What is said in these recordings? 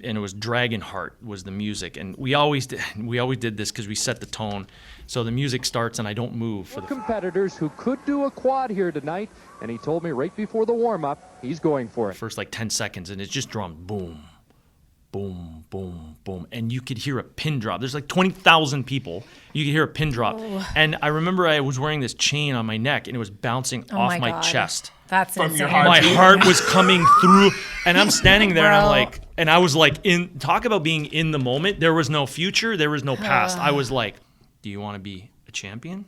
and it was Dragonheart was the music, and we always did this because we set the tone. So the music starts and I don't move for the competitors who could do a quad here tonight, and he told me right before the warm-up he's going for it. first like 10 seconds, and it's just drummed boom, boom, boom, boom, and you could hear a pin drop. There's like 20,000 people. You could hear a pin drop. And I remember I was wearing this chain on my neck, and it was bouncing off my chest. That's From insane. your heart. My heart was coming through, and I'm standing there, and I'm like, and I was like, talk about being in the moment. There was no future, there was no past. I was like, do you want to be a champion,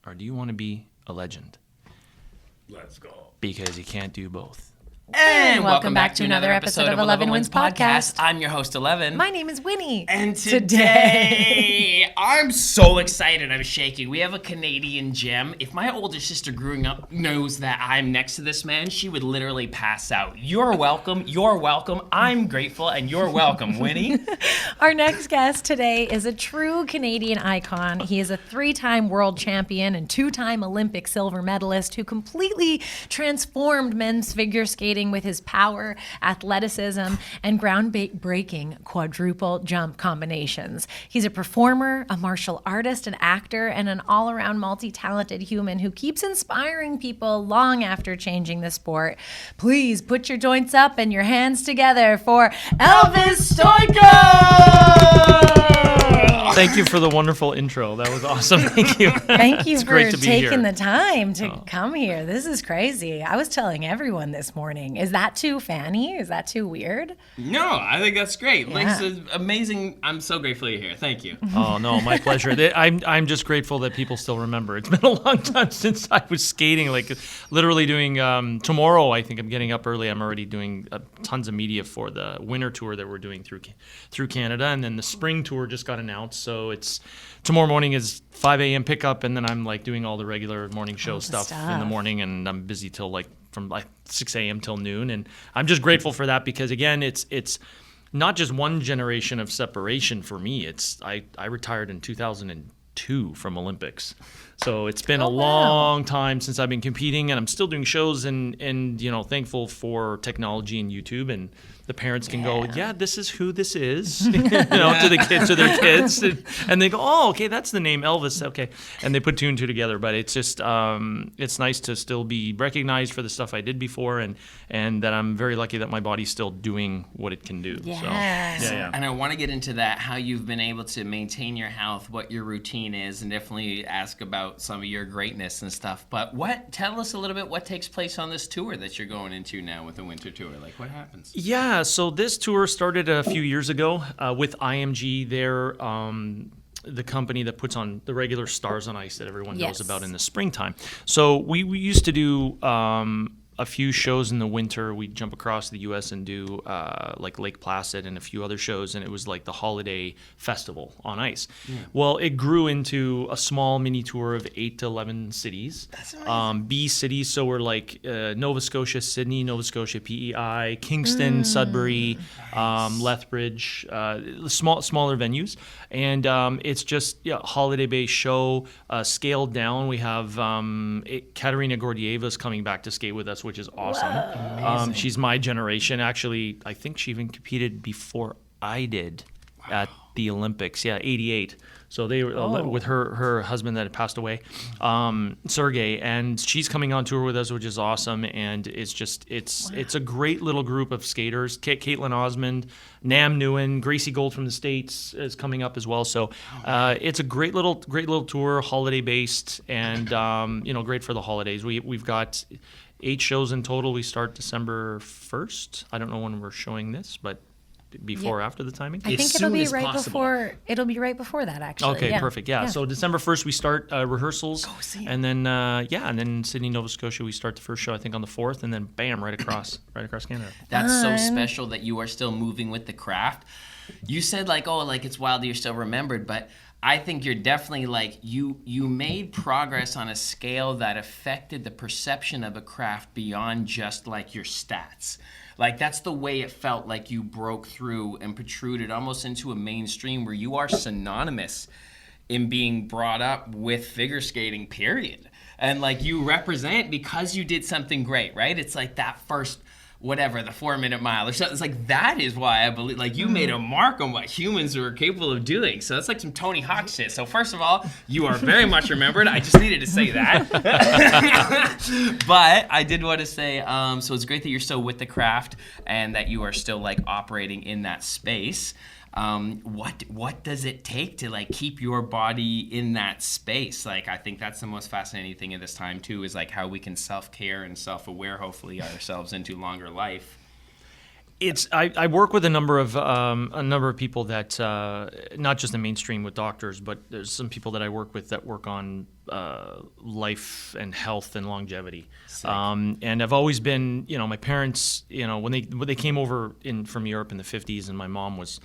or do you want to be a legend? Let's go. Because you can't do both. And welcome back to another episode of 11 Wins Podcast. I'm your host, 11. My name is Winnie. And today, I'm so excited. I'm shaking. We have a Canadian gem. If my older sister growing up knows that I'm next to this man, she would literally pass out. You're welcome. You're welcome. I'm grateful, and you're welcome, Winnie. Our next guest today is a true Canadian icon. He is a 3-time world champion and 2-time Olympic silver medalist who completely transformed men's figure skating with his power, athleticism, and groundbreaking quadruple jump combinations. He's a performer, a martial artist, an actor, and an all-around multi-talented human who keeps inspiring people long after changing the sport. Please put your joints up and your hands together for Elvis Stojko! Thank you for the wonderful intro. That was awesome. Thank you. Thank you It's for great to be taking here. the time to come here. This is crazy. I was telling everyone this morning. Is that too fanny? Is that too weird? No, I think that's great. Yeah. Like, it's amazing. I'm so grateful you're here. Thank you. Oh no, my pleasure. I'm just grateful that people still remember. It's been a long time since I was skating. Like literally doing tomorrow. I think I'm getting up early. I'm already doing tons of media for the winter tour that we're doing through Canada, and then the spring tour just got announced. So it's tomorrow morning is 5 a.m. pickup, and then I'm like doing all the regular morning show stuff in the morning, and I'm busy till from 6 a.m. till noon, and I'm just grateful for that because again, it's not just one generation of separation for me. I retired in 2002 from Olympics. So it's been a long time since I've been competing, and I'm still doing shows and thankful for technology and YouTube, and the parents can go, yeah, this is who this is, to their kids, and they go, oh, okay, that's the name Elvis, okay, and they put two and two together. But it's just it's nice to still be recognized for the stuff I did before, and that I'm very lucky that my body's still doing what it can do. Yes. So, yeah. And I want to get into that, how you've been able to maintain your health, what your routine is, and definitely ask about some of your greatness and stuff. But tell us a little bit what takes place on this tour that you're going into now with the winter tour. Like, what happens? Yeah, so this tour started a few years ago with IMG. They're the company that puts on the regular Stars on Ice that everyone knows about in the springtime. So we used to do a few shows in the winter. We'd jump across the U.S. and do like Lake Placid and a few other shows, and it was like the holiday festival on ice. Yeah. Well, it grew into a small mini tour of 8 to 11 cities. That's amazing. B cities, so we're like Nova Scotia, Sydney, Nova Scotia, PEI, Kingston, Sudbury, Lethbridge, smaller venues. And it's just a holiday-based show, scaled down. We have Katerina Gordieva's coming back to skate with us, which is awesome. She's my generation. Actually, I think she even competed before I did at the Olympics. Yeah, 88. So they were with her husband that had passed away, Sergey, and she's coming on tour with us, which is awesome. And it's a great little group of skaters. Caitlin Osmond, Nam Nguyen, Gracie Gold from the States is coming up as well. So it's a great little tour, holiday based, and great for the holidays. We've got 8 shows in total. We start December 1st. I don't know when we're showing this, but before or after the timing? I think it'll be right before that, actually. Okay, perfect. Yeah. So December 1st we start rehearsals. Go see it. And then and then Sydney, Nova Scotia we start the first show I think on the 4th, and then bam, right across Canada. That's so special that you are still moving with the craft. You said it's wild that you're still remembered, but I think you're definitely you made progress on a scale that affected the perception of a craft beyond just your stats. That's the way it felt like you broke through and protruded almost into a mainstream where you are synonymous in being brought up with figure skating, period. And you represent because you did something great, right? It's like that first whatever, the 4-minute mile or something. It's like, that is why I believe, like, you made a mark on what humans were capable of doing. So that's like some Tony Hawk shit. So first of all, you are very much remembered. I just needed to say that. But I did want to say, so it's great that you're still with the craft and that you are still like operating in that space. What does it take to like keep your body in that space? Like, I think that's the most fascinating thing at this time too, is like how we can self-care and self-aware, hopefully, ourselves into longer life. I work with a number of people that not just the mainstream with doctors, but there's some people that I work with that work on life and health and longevity. And I've always been, my parents, when they came over from Europe in the 50s, and my mom was,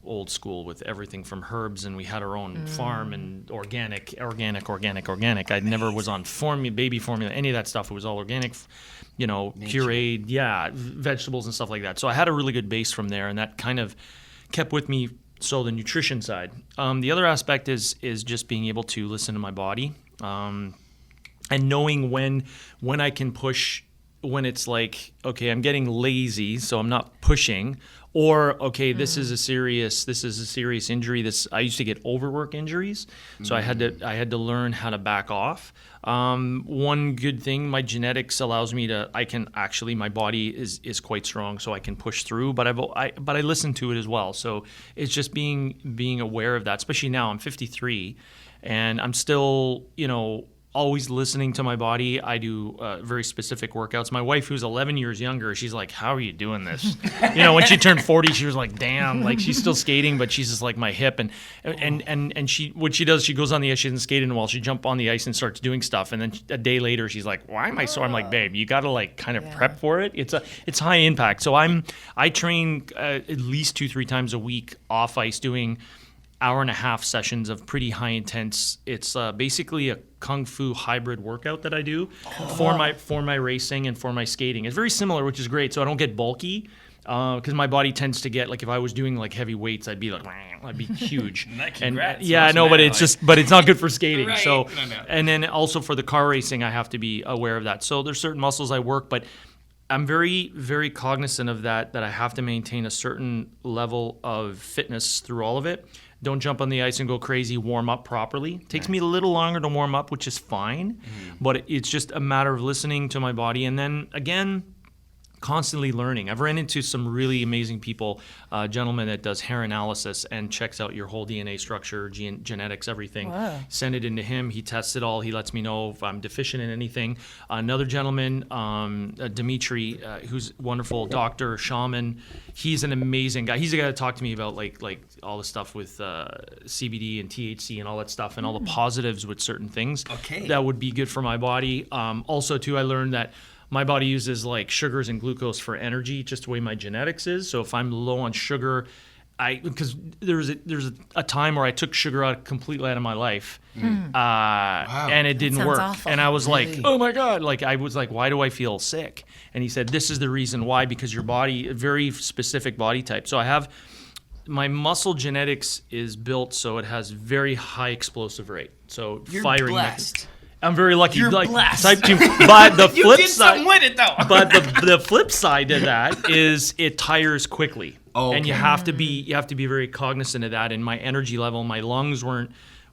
old school with everything from herbs, and we had our own farm and organic. I never was on baby formula, any of that stuff. It was all organic, pureed, vegetables and stuff like that. So I had a really good base from there, and that kind of kept with me. So the nutrition side. The other aspect is just being able to listen to my body, and knowing when I can push, when it's like, okay, I'm getting lazy, so I'm not pushing. Or, okay, this is a serious injury. I used to get overwork injuries, so I had to learn how to back off. One good thing, my genetics allows me to. My body is quite strong, so I can push through. But I listen to it as well. So it's just being aware of that. Especially now, I'm 53, and I'm still, always listening to my body. I do very specific workouts. My wife, who's 11 years younger, she's like, how are you doing this? When she turned 40, she was like, damn, like she's still skating, but she's just like my hip. And she, what she does, she goes on the ice, she doesn't skate in a while. She jump on the ice and starts doing stuff. And then a day later, she's like, why am I sore? I'm like, babe, you got to like kind of prep for it. It's high impact. So I train at least 2-3 times a week off ice, doing hour-and-a-half sessions of pretty high intense. It's basically a kung fu hybrid workout that I do for my racing and for my skating. It's very similar, which is great. So I don't get bulky, because my body tends to get, like, if I was doing like heavy weights, I'd be huge. But it's not good for skating. Right. So, and then also for the car racing, I have to be aware of that. So there's certain muscles I work, but I'm very, very cognizant of that I have to maintain a certain level of fitness through all of it. Don't jump on the ice and go crazy. Warm up properly. It takes me a little longer to warm up, which is fine. But it's just a matter of listening to my body. And then, again, constantly learning. I've ran into some really amazing people, a gentleman that does hair analysis and checks out your whole DNA structure, genetics, everything. Wow. Send it into him. He tests it all. He lets me know if I'm deficient in anything. Another gentleman, Dimitri, who's a wonderful doctor, shaman. He's an amazing guy. He's the guy that talked to me about like all the stuff with CBD and THC and all that stuff, and all the positives with certain things that would be good for my body. Also, too, I learned that my body uses like sugars and glucose for energy, just the way my genetics is. So if I'm low on sugar, because there's a time where I took sugar completely out of my life, and it didn't work. Awful. And I was like, oh my God, like I was like, why do I feel sick? And he said, this is the reason why, because your body, a very specific body type. So I have, my muscle genetics is built so it has very high explosive rate. So you're firing blessed. I'm very lucky. You're like blessed. Type 2. But the you flip did side, something with it though. But the flip side of that is it tires quickly, and you have to be very cognizant of that. And my energy level, my lungs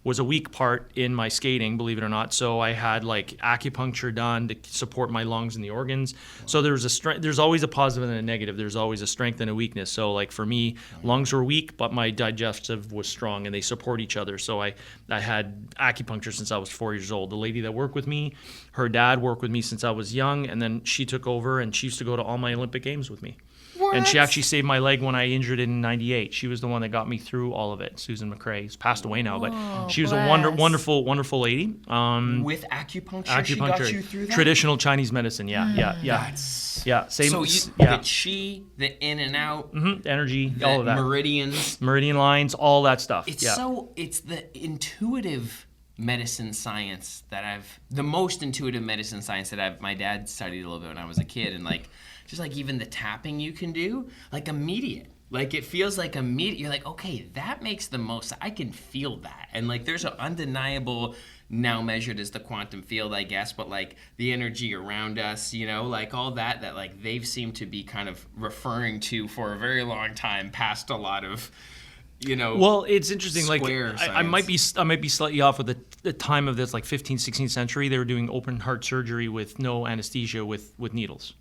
was a weak part in my skating, believe it or not. So I had like acupuncture done to support my lungs and the organs. So there's always a positive and a negative. There's always a strength and a weakness. So like for me, lungs were weak, but my digestive was strong, and they support each other. So I had acupuncture since I was 4 years old. The lady that worked with me, her dad worked with me since I was young, and then she took over, and she used to go to all my Olympic Games with me. What? And she actually saved my leg when I injured it in '98. She was the one that got me through all of it. Susan McRae, who's passed away now, but she was a wonderful lady. With acupuncture, she got you through that? Traditional Chinese medicine, yeah. Same. So the chi, the in and out, energy, all of that. Meridian lines, all that stuff. It's the intuitive medicine science the most intuitive medicine science that my dad studied a little bit when I was a kid, and like, just like even the tapping you can do, like immediate. Like it feels like immediate. You're like, okay, that makes the most. I can feel that. And like there's an undeniable now measured as the quantum field, I guess, but like the energy around us, you know, like all that like they've seemed to be kind of referring to for a very long time, past a lot of, you know. Well, it's interesting. Like I might be slightly off with the time of this, like 15th, 16th century. They were doing open heart surgery with no anesthesia with needles.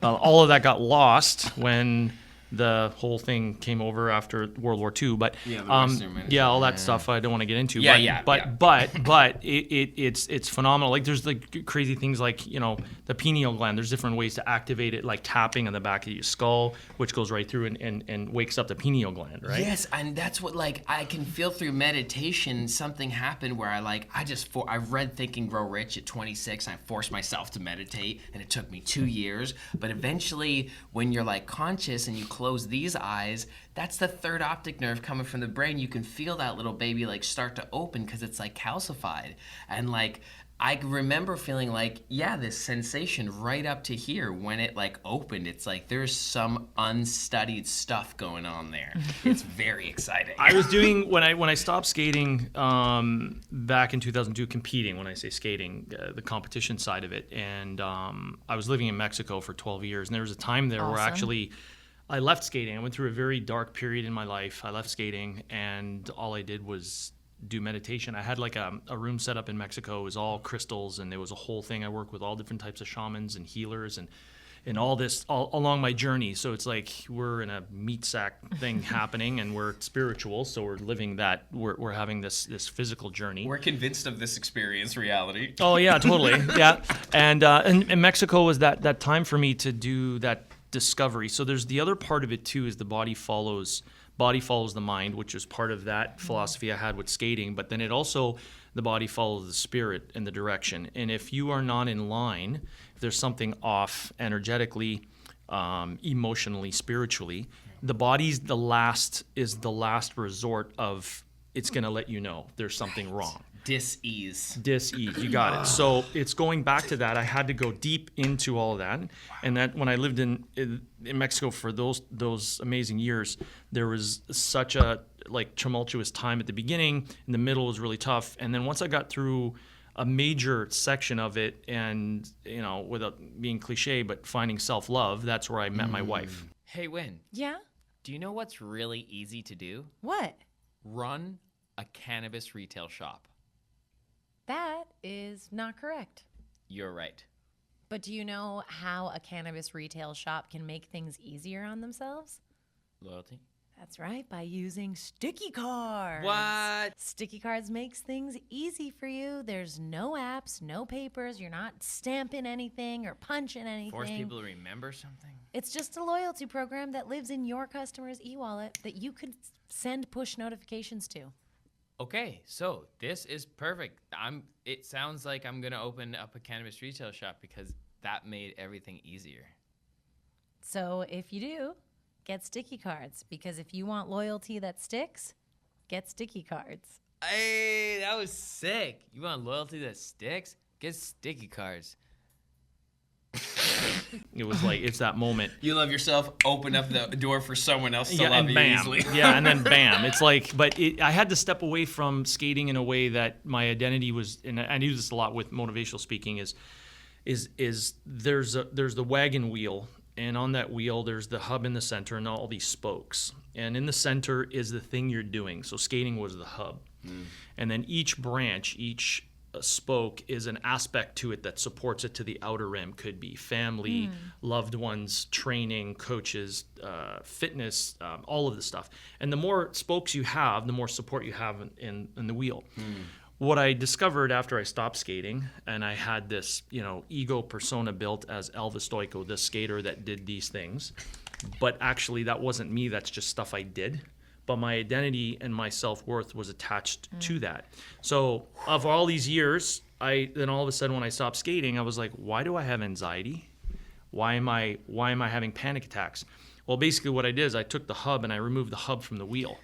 All of that got lost when the whole thing came over after World War II, but all that stuff I don't want to get into. But it's phenomenal. Like there's like crazy things like, you know, the pineal gland. There's different ways to activate it, like tapping on the back of your skull, which goes right through and wakes up the pineal gland, right? Yes, and that's what like I can feel through meditation. Something happened where I read Think and Grow Rich at 26. And I forced myself to meditate, and it took me 2 years. But eventually, when you're like conscious and you close these eyes, that's the third optic nerve coming from the brain. You can feel that little baby like start to open because it's like calcified. And like I remember feeling like, this sensation right up to here when it like opened. It's like there's some unstudied stuff going on there. It's very exciting. I was doing when I stopped skating back in 2002, competing. When I say skating, the competition side of it, and I was living in Mexico for 12 years, and there was a time there where actually I left skating. I went through a very dark period in my life. I left skating, and all I did was do meditation. I had like a room set up in Mexico. It was all crystals, and there was a whole thing. I worked with all different types of shamans and healers and all this all along my journey. So it's like we're in a meat sack thing happening, and we're spiritual. So we're living that. We're having this physical journey. We're convinced of this experience reality. Oh yeah, totally. Yeah, and Mexico was that time for me to do that discovery. So there's the other part of it too, is the body follows the mind, which is part of that philosophy I had with skating. But then it also, the body follows the spirit and the direction. And if you are not in line, if there's something off energetically, emotionally, spiritually, the body's the last resort of, it's going to let you know there's something wrong. Dis-ease, you got it. So it's going back to that. I had to go deep into all of that. And that when I lived in Mexico for those amazing years, there was such a like tumultuous time at the beginning. In the middle was really tough. And then once I got through a major section of it, and, you know, without being cliche, but finding self-love, that's where I met my wife. Hey, Wynn. Yeah? Do you know what's really easy to do? What? Run a cannabis retail shop. That is not correct. You're right. But do you know how a cannabis retail shop can make things easier on themselves? Loyalty. That's right, by using sticky cards. What? Sticky cards makes things easy for you. There's no apps, no papers. You're not stamping anything or punching anything. Force people to remember something. It's just a loyalty program that lives in your customer's e-wallet that you could send push notifications to. Okay, so this is perfect. It sounds like I'm gonna open up a cannabis retail shop because that made everything easier. So if you do, get sticky cards, because if you want loyalty that sticks, get sticky cards. Hey, that was sick. You want loyalty that sticks? Get sticky cards. It was like, it's that moment. You love yourself, open up the door for someone else to love and you bam. easily. Yeah, and then bam. It's like, but I had to step away from skating in a way that my identity was, and I use this a lot with motivational speaking, is there's the wagon wheel, and on that wheel there's the hub in the center and all these spokes. And in the center is the thing you're doing. So skating was the hub. And then each branch, each spoke is an aspect to it that supports it to the outer rim. Could be family, loved ones, training, coaches, fitness, all of the stuff. And the more spokes you have, the more support you have in the wheel. What I discovered after I stopped skating, and I had this, ego persona built as Elvis Stojko, the skater that did these things, but actually that wasn't me. That's just stuff I did. But my identity and my self-worth was attached to that. So of all these years, then all of a sudden when I stopped skating, I was like, why do I have anxiety? Why am I having panic attacks? Well, basically what I did is I took the hub and I removed the hub from the wheel.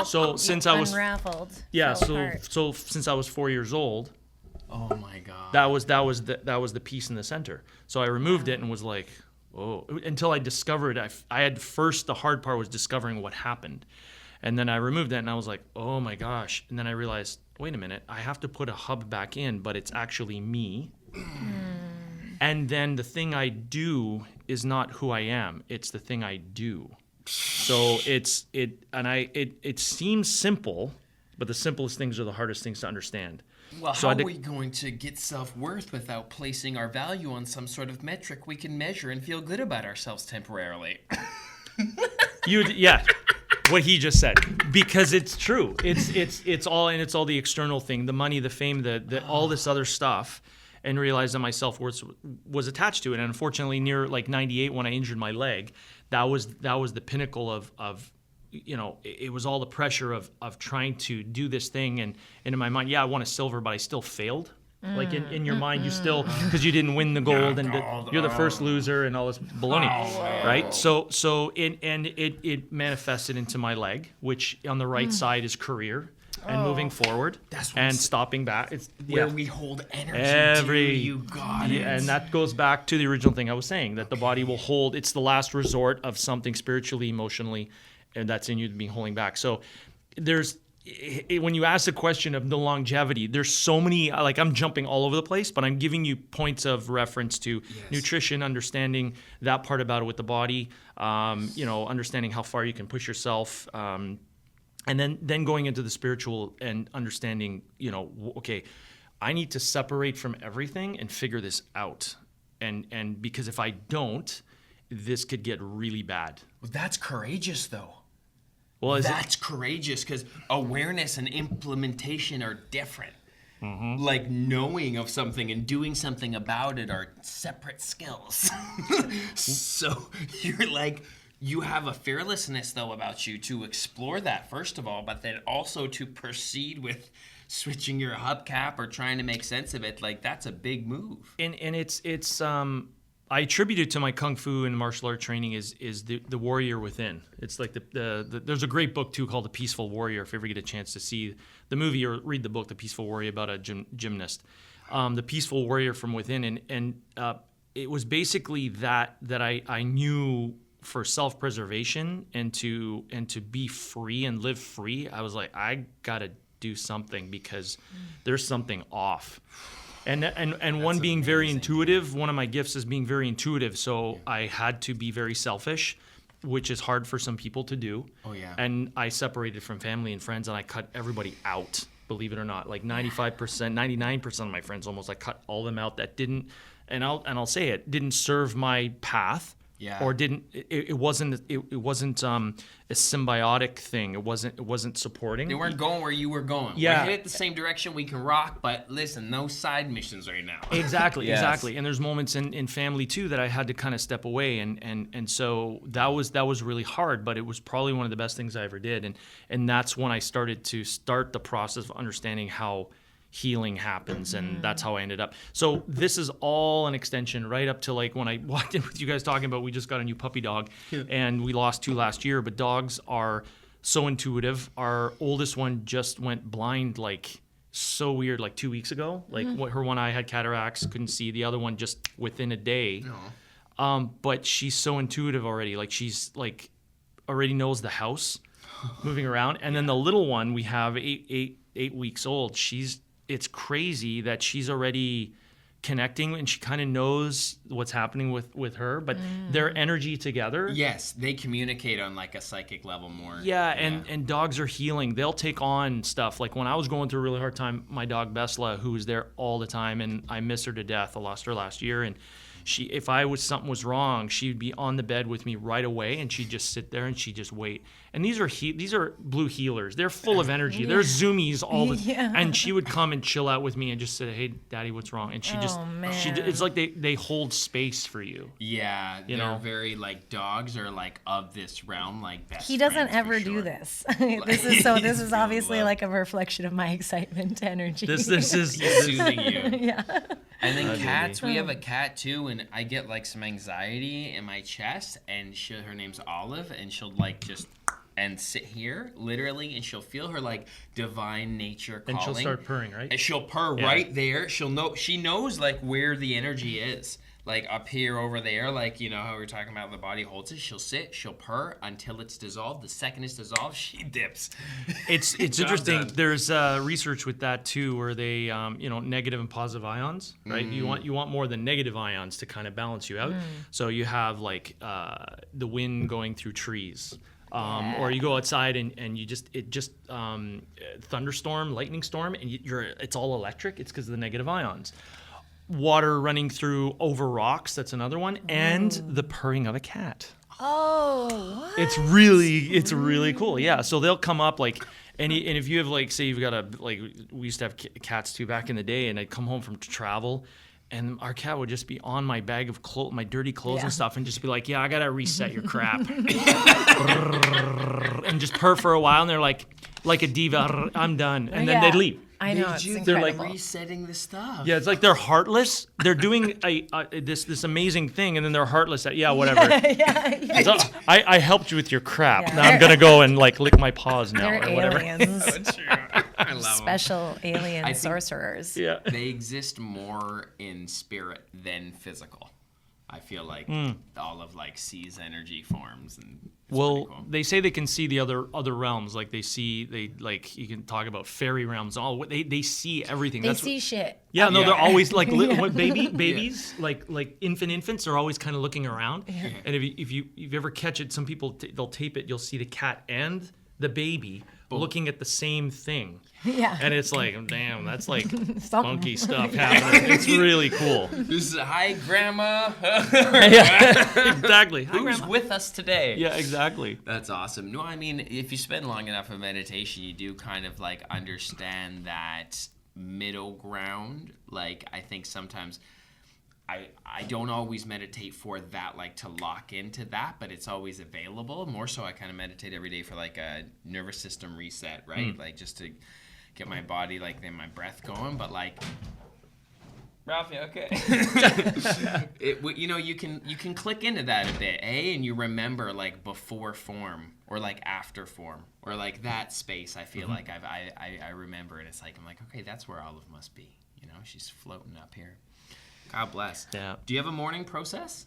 So since I was unraveled, so since I was 4 years old, oh my God, that was the piece in the center. So I removed it and was like, oh, until I discovered, I had first, the hard part was discovering what happened. And then I removed that and I was like, oh my gosh. And then I realized, wait a minute, I have to put a hub back in, but it's actually me. And then the thing I do is not who I am. It's the thing I do. So it seems simple, but the simplest things are the hardest things to understand. Well, So how I are did- we going to get self-worth without placing our value on some sort of metric we can measure and feel good about ourselves temporarily? What he just said, because it's true. It's all the external thing, the money, the fame, the all this other stuff, and realized that my self-worth was attached to it. And unfortunately, near like 98, when I injured my leg, that was the pinnacle of it was all the pressure of trying to do this thing, and in my mind, I won a silver, but I still failed. Like in your mind, you still, because you didn't win the gold, and you're the first loser, and all this baloney, right? So it manifested into my leg, which on the right side is career and moving forward and stopping back. It's Where we hold energy, you got it. and that goes back to the original thing I was saying, that the body will hold. It's the last resort of something spiritually, emotionally, and that's in you being holding back. So when you ask the question of the longevity, there's so many, like I'm jumping all over the place, but I'm giving you points of reference to nutrition, understanding that part about it with the body, understanding how far you can push yourself, and then going into the spiritual and understanding, okay, I need to separate from everything and figure this out. And because if I don't, this could get really bad. Well, that's courageous, though. Well, That's courageous, because awareness and implementation are different. Like knowing of something and doing something about it are separate skills. So you're like, you have a fearlessness, though, about you to explore that, first of all, but then also to proceed with switching your hubcap or trying to make sense of it. Like, that's a big move. And it's I attribute it to my kung fu and martial art training is the warrior within. It's like there's a great book too called The Peaceful Warrior. If you ever get a chance to see the movie or read the book, The Peaceful Warrior, about a gymnast, the peaceful warrior from within, and it was basically that I knew for self-preservation and to be free and live free. I was like, I gotta do something because there's something off. And one being very intuitive, one of my gifts is being very intuitive. So I had to be very selfish, which is hard for some people to do. Oh, yeah. And I separated from family and friends, and I cut everybody out, believe it or not. Like 95%, 99% of my friends almost, I cut all them out that didn't, and I'll say it, didn't serve my path. Yeah. Or didn't it wasn't a symbiotic thing. It wasn't supporting. They weren't going where you were going. Yeah. We're headed the same direction, we can rock, but listen, no side missions right now. Exactly, Yes. exactly. And there's moments in family too that I had to kind of step away, and so that was really hard, but it was probably one of the best things I ever did, and that's when I started the process of understanding how healing happens, and that's how I ended up. So this is all an extension right up to like when I walked in with you guys talking about we just got a new puppy dog, and we lost 2 last year, but dogs are so intuitive. Our oldest one just went blind, like so weird, like 2 weeks ago. Like her one eye had cataracts, couldn't see. The other one just within a day. But she's so intuitive already. Like she's like already knows the house, moving around. And then the little one we have, 8 weeks old. It's crazy that she's already connecting, and she kind of knows what's happening with her, but their energy together. Yes, they communicate on like a psychic level more. Yeah, and dogs are healing. They'll take on stuff. Like when I was going through a really hard time, my dog Besla, who was there all the time, and I miss her to death. I lost her last year, and if something was wrong, she'd be on the bed with me right away, and she'd just sit there and she'd just wait. And these are blue healers. They're full of energy. They're zoomies all the and she would come and chill out with me and just say, "Hey, Daddy, what's wrong?" And it's like they hold space for you. Yeah, they're very like dogs are like of this realm, like best He doesn't friends, ever for do sure. this. This is obviously like a reflection of my excitement energy. This is He's soothing you. yeah. And then cats, we have a cat too, and I get like some anxiety in my chest, and her name's Olive, and she'll like just and sit here literally, and she'll feel her like divine nature calling. And she'll start purring, right? And she'll purr right there. She knows like where the energy is. like up here, over there, like, you know how we were talking about the body holds it. She'll sit, she'll purr until it's dissolved. The second it's dissolved, she dips. It's interesting. done. There's research with that too, where they negative and positive ions, right? You want more than negative ions to kind of balance you out. So you have like the wind going through trees. Or you go outside and you just thunderstorm, lightning storm, and it's all electric. It's because of the negative ions. Water running through over rocks, that's another one, and the purring of a cat. Oh, what? It's really cool. Yeah, so they'll come up like, and if you have like, say you've got we used to have cats too back in the day, and I'd come home from travel, and our cat would just be on my bag of clothes, my dirty clothes and stuff, and just be like, yeah, I gotta reset your crap. And just purr for a while, and they're like a diva, I'm done. And then they'd leave. I know, it's They're like incredible. resetting the stuff. Yeah, it's like they're heartless. They're doing this amazing thing, and then they're heartless at, whatever. So I helped you with your crap. Yeah. Now I'm gonna go and like lick my paws now They're or whatever. aliens. I love them. Special alien think- sorcerers. Yeah. They exist more in spirit than physical. I feel like all of like C's energy forms, and it's Well, pretty cool. they say they can see the other realms. Like you can talk about fairy realms. They see everything. They see shit. Yeah, no, Yeah. they're always like when babies, like infants are always kind of looking around. And if you ever catch it, some people they'll tape it. You'll see the cat and the baby looking at the same thing. Yeah. And it's like, damn, that's like funky stuff happening. It's really cool. This is hi, Grandma. Yeah, exactly. Hi, Who's Grandma. with us today? Yeah, exactly. That's awesome. No, I mean, if you spend long enough in meditation, you do kind of like understand that middle ground. Like, I think sometimes I don't always meditate for that, like to lock into that, but it's always available. More so, I kind of meditate every day for like a nervous system reset, right? Like just to get my body, like, and my breath going. But like, Ralphie, okay. You can click into that a bit, and you remember like before form or like after form or like that space. I feel like I remember, and it's like I'm like, okay, that's where Olive must be. You know, she's floating up here. God bless. Yeah. Do you have a morning process?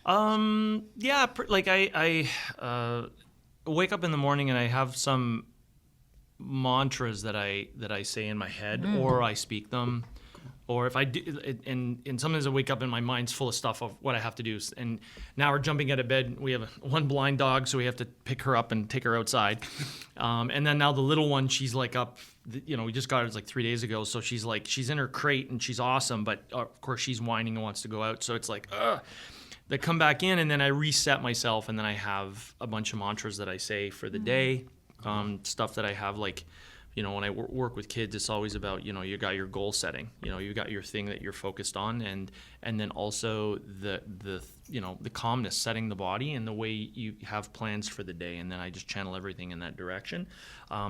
Yeah, like I wake up in the morning and I have some mantras that I say in my head, or I speak them, or if I do, and sometimes I wake up and my mind's full of stuff of what I have to do. And now we're jumping out of bed. We have one blind dog, so we have to pick her up and take her outside. And then now the little one, she's like up. We just got her like 3 days ago, so she's in her crate and she's awesome, but of course she's whining and wants to go out. So it's like, they come back in, and then I reset myself, and then I have a bunch of mantras that I say for the day. Stuff that I have, like, when I work with kids, it's always about, you got your goal setting, you got your thing that you're focused on, and then also the calmness, setting the body and the way you have plans for the day, and then I just channel everything in that direction.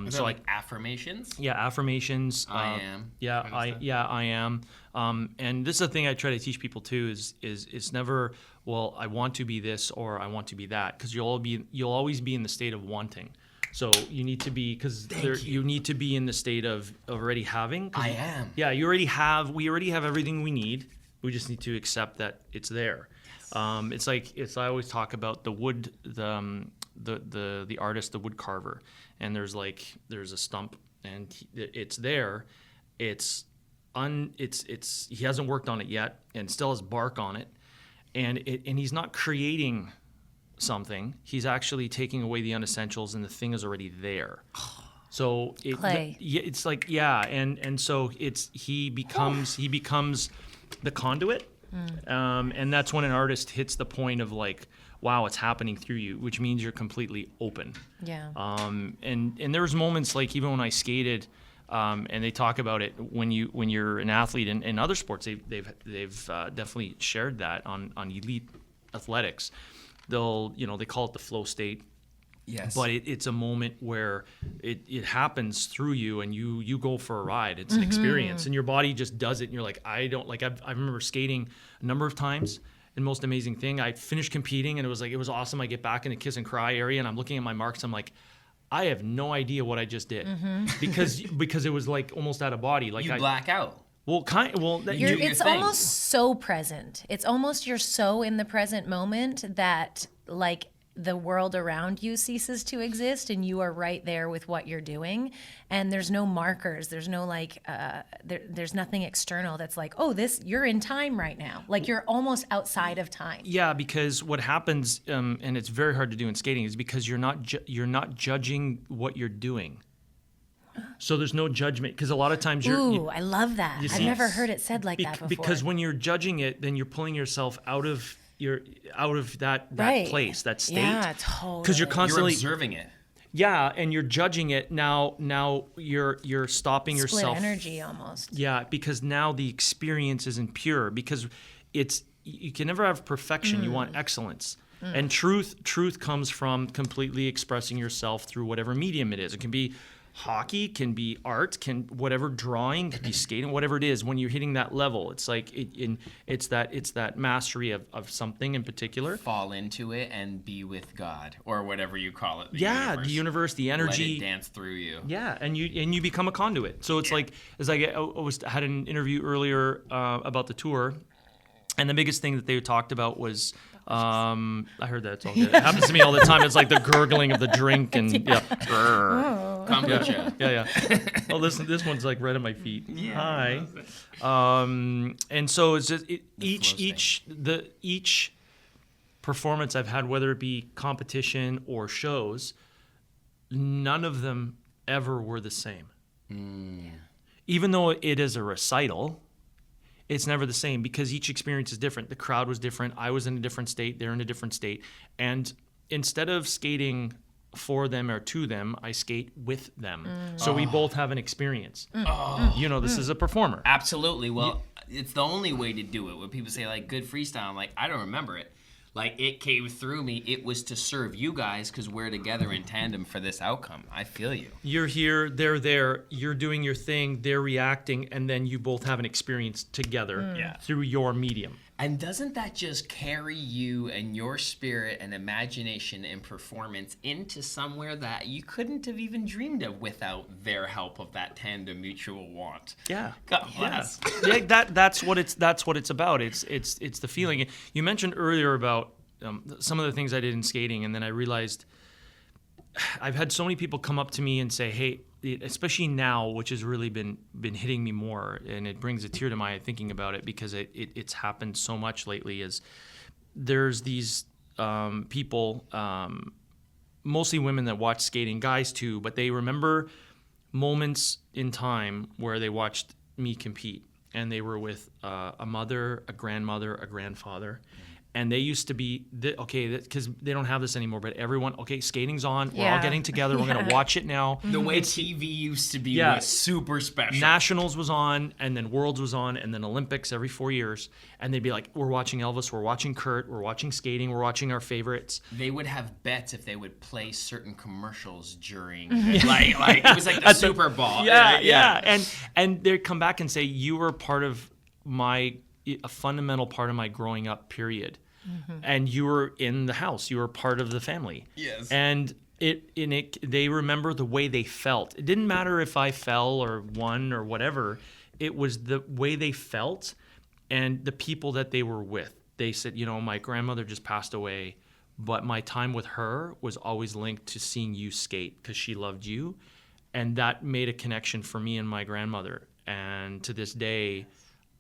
So like affirmations? Yeah, affirmations. I am. Yeah, I am. And this is the thing I try to teach people too, is it's never, well, I want to be this or I want to be that, because you'll always be in the state of wanting. So you need to be, because you need to be in the state of already having. I am. Yeah, we already have everything we need. We just need to accept that it's there. Yes. I always talk about the wood, the artist, the wood carver, and there's a stump, and it's there. He hasn't worked on it yet, and still has bark on it, and he's not creating something. He's actually taking away the unessentials, and the thing is already there. So it's like, and so he becomes the conduit, and that's when an artist hits the point of like, wow, it's happening through you, which means you're completely open. Yeah. And there's moments like even when I skated, and they talk about it when you're an athlete in other sports, they've definitely shared that on elite athletics. They call it the flow state. Yes. But it's a moment where it happens through you, and you go for a ride. It's an experience, and your body just does it. And you're like, I remember skating a number of times. And most amazing thing, I finished competing, and it was awesome. I get back in the kiss and cry area, and I'm looking at my marks. I'm like, I have no idea what I just did, because it was like almost out of body. Like you black out. Well, It's thing. almost so present. It's almost you're so in the present moment that like the world around you ceases to exist and you are right there with what you're doing, and there's no markers, there's no like there's nothing external that's like, oh, this, you're in time right now, like you're almost outside of time. Yeah, because what happens, and it's very hard to do in skating, is because you're not judging what you're doing. So there's no judgment, because a lot of times Ooh, I love that. you I've see- never heard it said like that before. because when you're judging it, then you're pulling yourself out of that Right. place, that state. Yeah, totally. Because you're You're constantly observing it. Yeah, and you're judging it now. Now you're stopping split yourself. energy almost. Yeah, because now the experience isn't pure, because you can never have perfection. You want excellence. And truth comes from completely expressing yourself through whatever medium it is. It can be hockey, can be art, can whatever, drawing, can be skating, whatever it is. When you're hitting that level, it's like it's that mastery of something in particular. Fall into it and be with God, or whatever you call it. The universe, the energy. Let it dance through you. Yeah, and you become a conduit. So it's like, as I had an interview earlier about the tour, and the biggest thing that they talked about was, I heard that, it's all good. It happens to me all the time. It's like the gurgling of the drink and Kombucha. yeah. Well, this one's like right at my feet. Hi. And so it's just each performance I've had, whether it be competition or shows, none of them ever were the same. Even though it is a recital, it's never the same, because each experience is different. The crowd was different. I was in a different state. They're in a different state. And instead of skating for them or to them, I skate with them. So we both have an experience. This is a performer. Absolutely. Well, it's the only way to do it. When people say like good freestyle, I'm like, I don't remember it. Like, it came through me. It was to serve you guys because we're together in tandem for this outcome. I feel you. You're here, they're there, you're doing your thing, they're reacting, and then you both have an experience together through your medium. And doesn't that just carry you and your spirit and imagination and performance into somewhere that you couldn't have even dreamed of without their help of that tandem mutual want? Yeah. God bless. Yeah, that's what it's about. It's the feeling. You mentioned earlier about some of the things I did in skating, and then I realized I've had so many people come up to me and say, hey, especially now, which has really been hitting me more, and it brings a tear to my eye thinking about it, because it's happened so much lately, is there's these people, mostly women, that watch skating, guys too, but they remember moments in time where they watched me compete, and they were with a mother, a grandmother, a grandfather. And they used to be, because they don't have this anymore, but everyone, skating's on. We're all getting together. We're going to watch it now. The way TV used to be was super special. Nationals was on, and then Worlds was on, and then Olympics every 4 years. And they'd be like, we're watching Elvis, we're watching Kurt, we're watching skating, we're watching our favorites. They would have bets if they would play certain commercials during, like it was like the Super Bowl. Yeah. And they'd come back and say, you were part of a fundamental part of my growing up period. And you were in the house. You were part of the family. Yes. And they remember the way they felt. It didn't matter if I fell or won or whatever. It was the way they felt and the people that they were with. They said, my grandmother just passed away, but my time with her was always linked to seeing you skate because she loved you. And that made a connection for me and my grandmother. And to this day,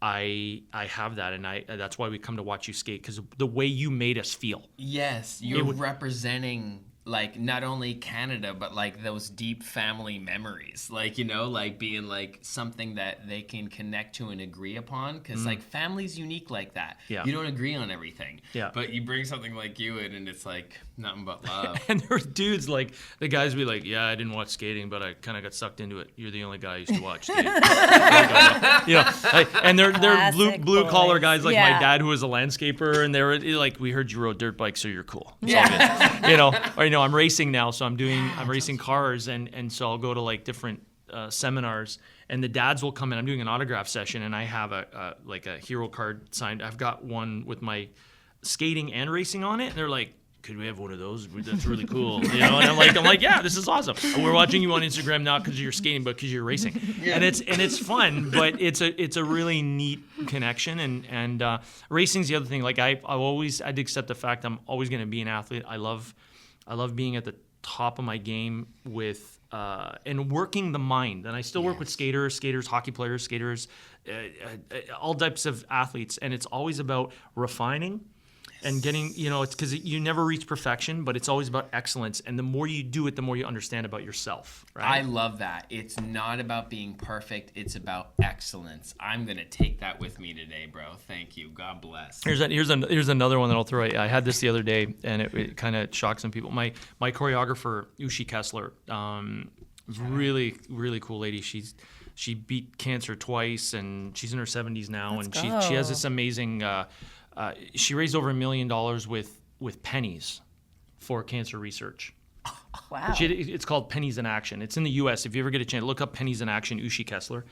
I have that, and that's why we come to watch you skate, because the way you made us feel. Yes, you're representing like not only Canada, but like those deep family memories, like like being like something that they can connect to and agree upon, because like family's unique like that. Yeah. You don't agree on everything. Yeah. But you bring something like you in, and it's like nothing but love. And there were dudes like, the guys would be like, yeah, I didn't watch skating, but I kind of got sucked into it. You're the only guy I used to watch skating. And they're blue collar guys like my dad, who was a landscaper, and they were like, we heard you rode dirt bikes, so you're cool. It's all good. Or I'm racing now, so I'm racing cars, and so I'll go to like different seminars, and the dads will come in. I'm doing an autograph session, and I have a hero card signed. I've got one with my skating and racing on it, and they're like, could we have one of those? That's really cool. You know, and I'm like, yeah, this is awesome. And we're watching you on Instagram not because you're skating, but because you're racing. And it's fun, but it's a really neat connection. And racing's the other thing. Like I had to accept the fact I'm always going to be an athlete. I love being at the top of my game with and working the mind. And I still work with skaters, hockey players, all types of athletes. And it's always about refining and getting, it's because you never reach perfection, but it's always about excellence. And the more you do it, the more you understand about yourself, right? I love that. It's not about being perfect. It's about excellence. I'm going to take that with me today, bro. Thank you. God bless. Here's another one that I'll throw at you. I had this the other day, and it kind of shocked some people. My choreographer, Ushi Kessler, really, really cool lady. She beat cancer twice, and she's in her 70s now. Let's and go. she has this amazing... she raised over $1 million with pennies for cancer research. Wow. It's called Pennies in Action. It's in the U.S. If you ever get a chance, look up Pennies in Action, Ushi Kessler.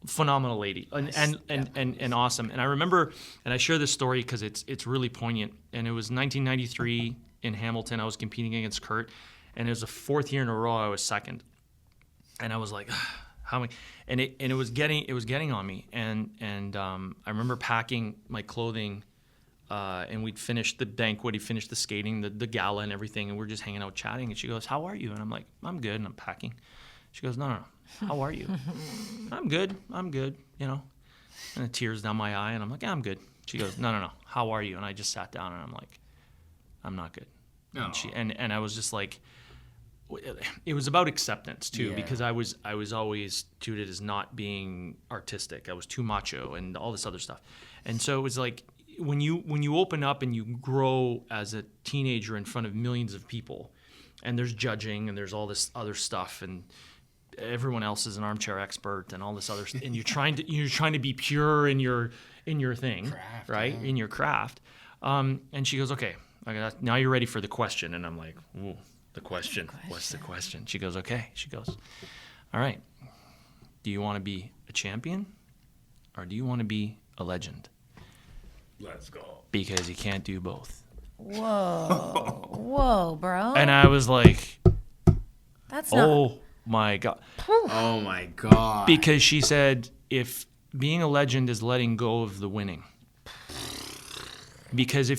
Phenomenal lady and awesome. And I remember, and I share this story because it's really poignant. And it was 1993 in Hamilton. I was competing against Kurt, and it was the fourth year in a row I was second. And I was like, how many? And it was getting on me. And I remember packing my clothing. And we'd finished the banquet, he finished the skating, the gala and everything, and we're just hanging out chatting. And she goes, "How are you?" And I'm like, "I'm good," and I'm packing. She goes, "No. How are you?" I'm good, And the tears down my eye, and I'm like, "Yeah, I'm good." She goes, No. How are you? And I just sat down, and I'm like, "I'm not good." No. And I was just like, it was about acceptance too, because I was always touted as not being artistic. I was too macho and all this other stuff. And so it was like, when you open up and you grow as a teenager in front of millions of people, and there's judging and there's all this other stuff, and everyone else is an armchair expert and all this other stuff, and you're trying to be pure in your thing, craft, right? In your craft. And she goes, "Okay, now you're ready for the question." And I'm like, "Ooh, the question. What's the question?" She goes, "Okay." She goes, "All right. Do you want to be a champion, or do you want to be a legend? Let's go. Because you can't do both." Whoa, bro. And I was like, That's not. "Oh my God." Oh my God. Because she said, if being a legend is letting go of the winning. Because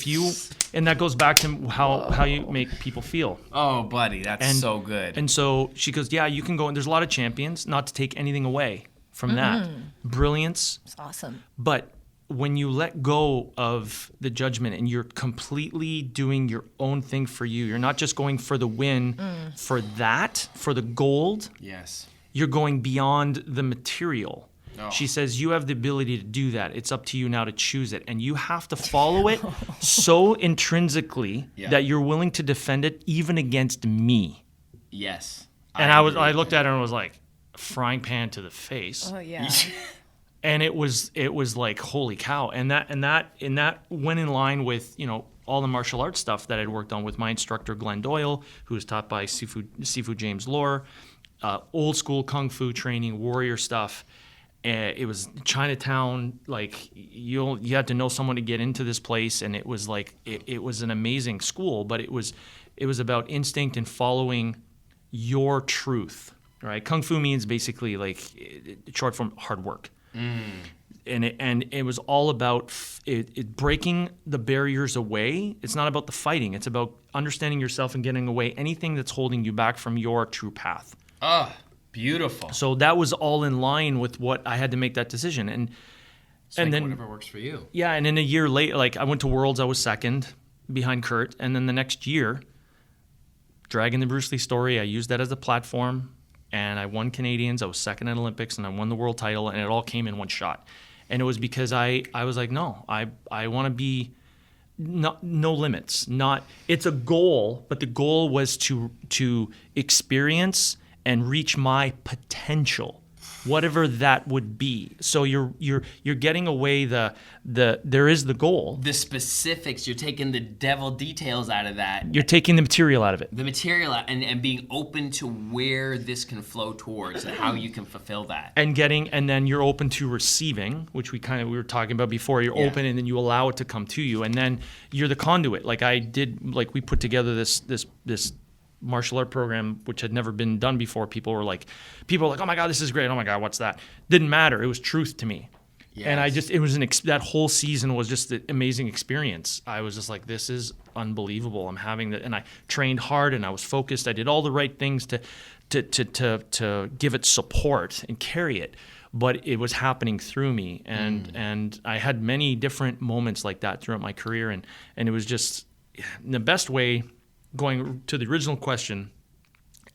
and that goes back to how you make people feel. Oh, buddy, that's so good. And so she goes, "Yeah, you can go, and there's a lot of champions, not to take anything away from that. Brilliance. It's awesome. But when you let go of the judgment and you're completely doing your own thing for you, you're not just going for the win, for the gold. Yes. You're going beyond the material." Oh. She says, "You have the ability to do that. It's up to you now to choose it. And you have to follow it so intrinsically that you're willing to defend it even against me." Yes. And I looked at her and was like, frying pan to the face. Oh yeah. And it was like, holy cow. And that went in line with, all the martial arts stuff that I'd worked on with my instructor, Glenn Doyle, who was taught by Sifu James Lohr, old school Kung Fu training, warrior stuff. It was Chinatown, like you had to know someone to get into this place. And it was like, it was an amazing school, but it was about instinct and following your truth, right? Kung Fu means basically like short form hard work. And it was all about breaking the barriers away. It's not about the fighting. It's about understanding yourself and getting away anything that's holding you back from your true path. Oh, beautiful. So that was all in line with what I had to make that decision. And then whatever works for you. Yeah, and then a year later, like I went to Worlds, I was second behind Kurt. And then the next year, Dragging the Bruce Lee Story, I used that as a platform. And I won Canadians, I was second at Olympics, and I won the world title, and it all came in one shot. And it was because I was like, no, I want to be no limits. It's a goal, but the goal was to experience and reach my potential. whatever that would be. So you're getting away there is the goal. The specifics, you're taking the devil details out of that. You're taking the material out of it. The material out, and being open to where this can flow towards and how you can fulfill that. And then you're open to receiving, which we were talking about before. You're open, and then you allow it to come to you, and then you're the conduit. Like we put together this martial art program, which had never been done before. People were like, oh my God, this is great. Oh my God, what's that? Didn't matter. It was truth to me. Yes. And it was that whole season was just an amazing experience. I was just like, this is unbelievable. I'm having that. And I trained hard and I was focused. I did all the right things to give it support and carry it. But it was happening through me. And I had many different moments like that throughout my career. And it was just in the best way. Going to the original question,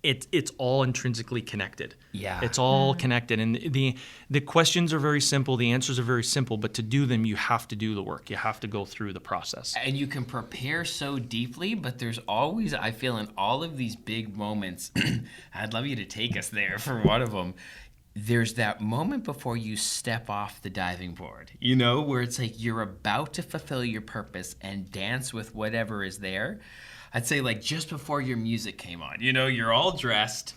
it's all intrinsically connected. Yeah. It's all connected. And the questions are very simple, the answers are very simple, but to do them, you have to do the work. You have to go through the process. And you can prepare so deeply, but there's always, I feel, in all of these big moments, I'd love you to take us there for one of them. There's that moment before you step off the diving board, where it's like you're about to fulfill your purpose and dance with whatever is there. I'd say like just before your music came on, you're all dressed,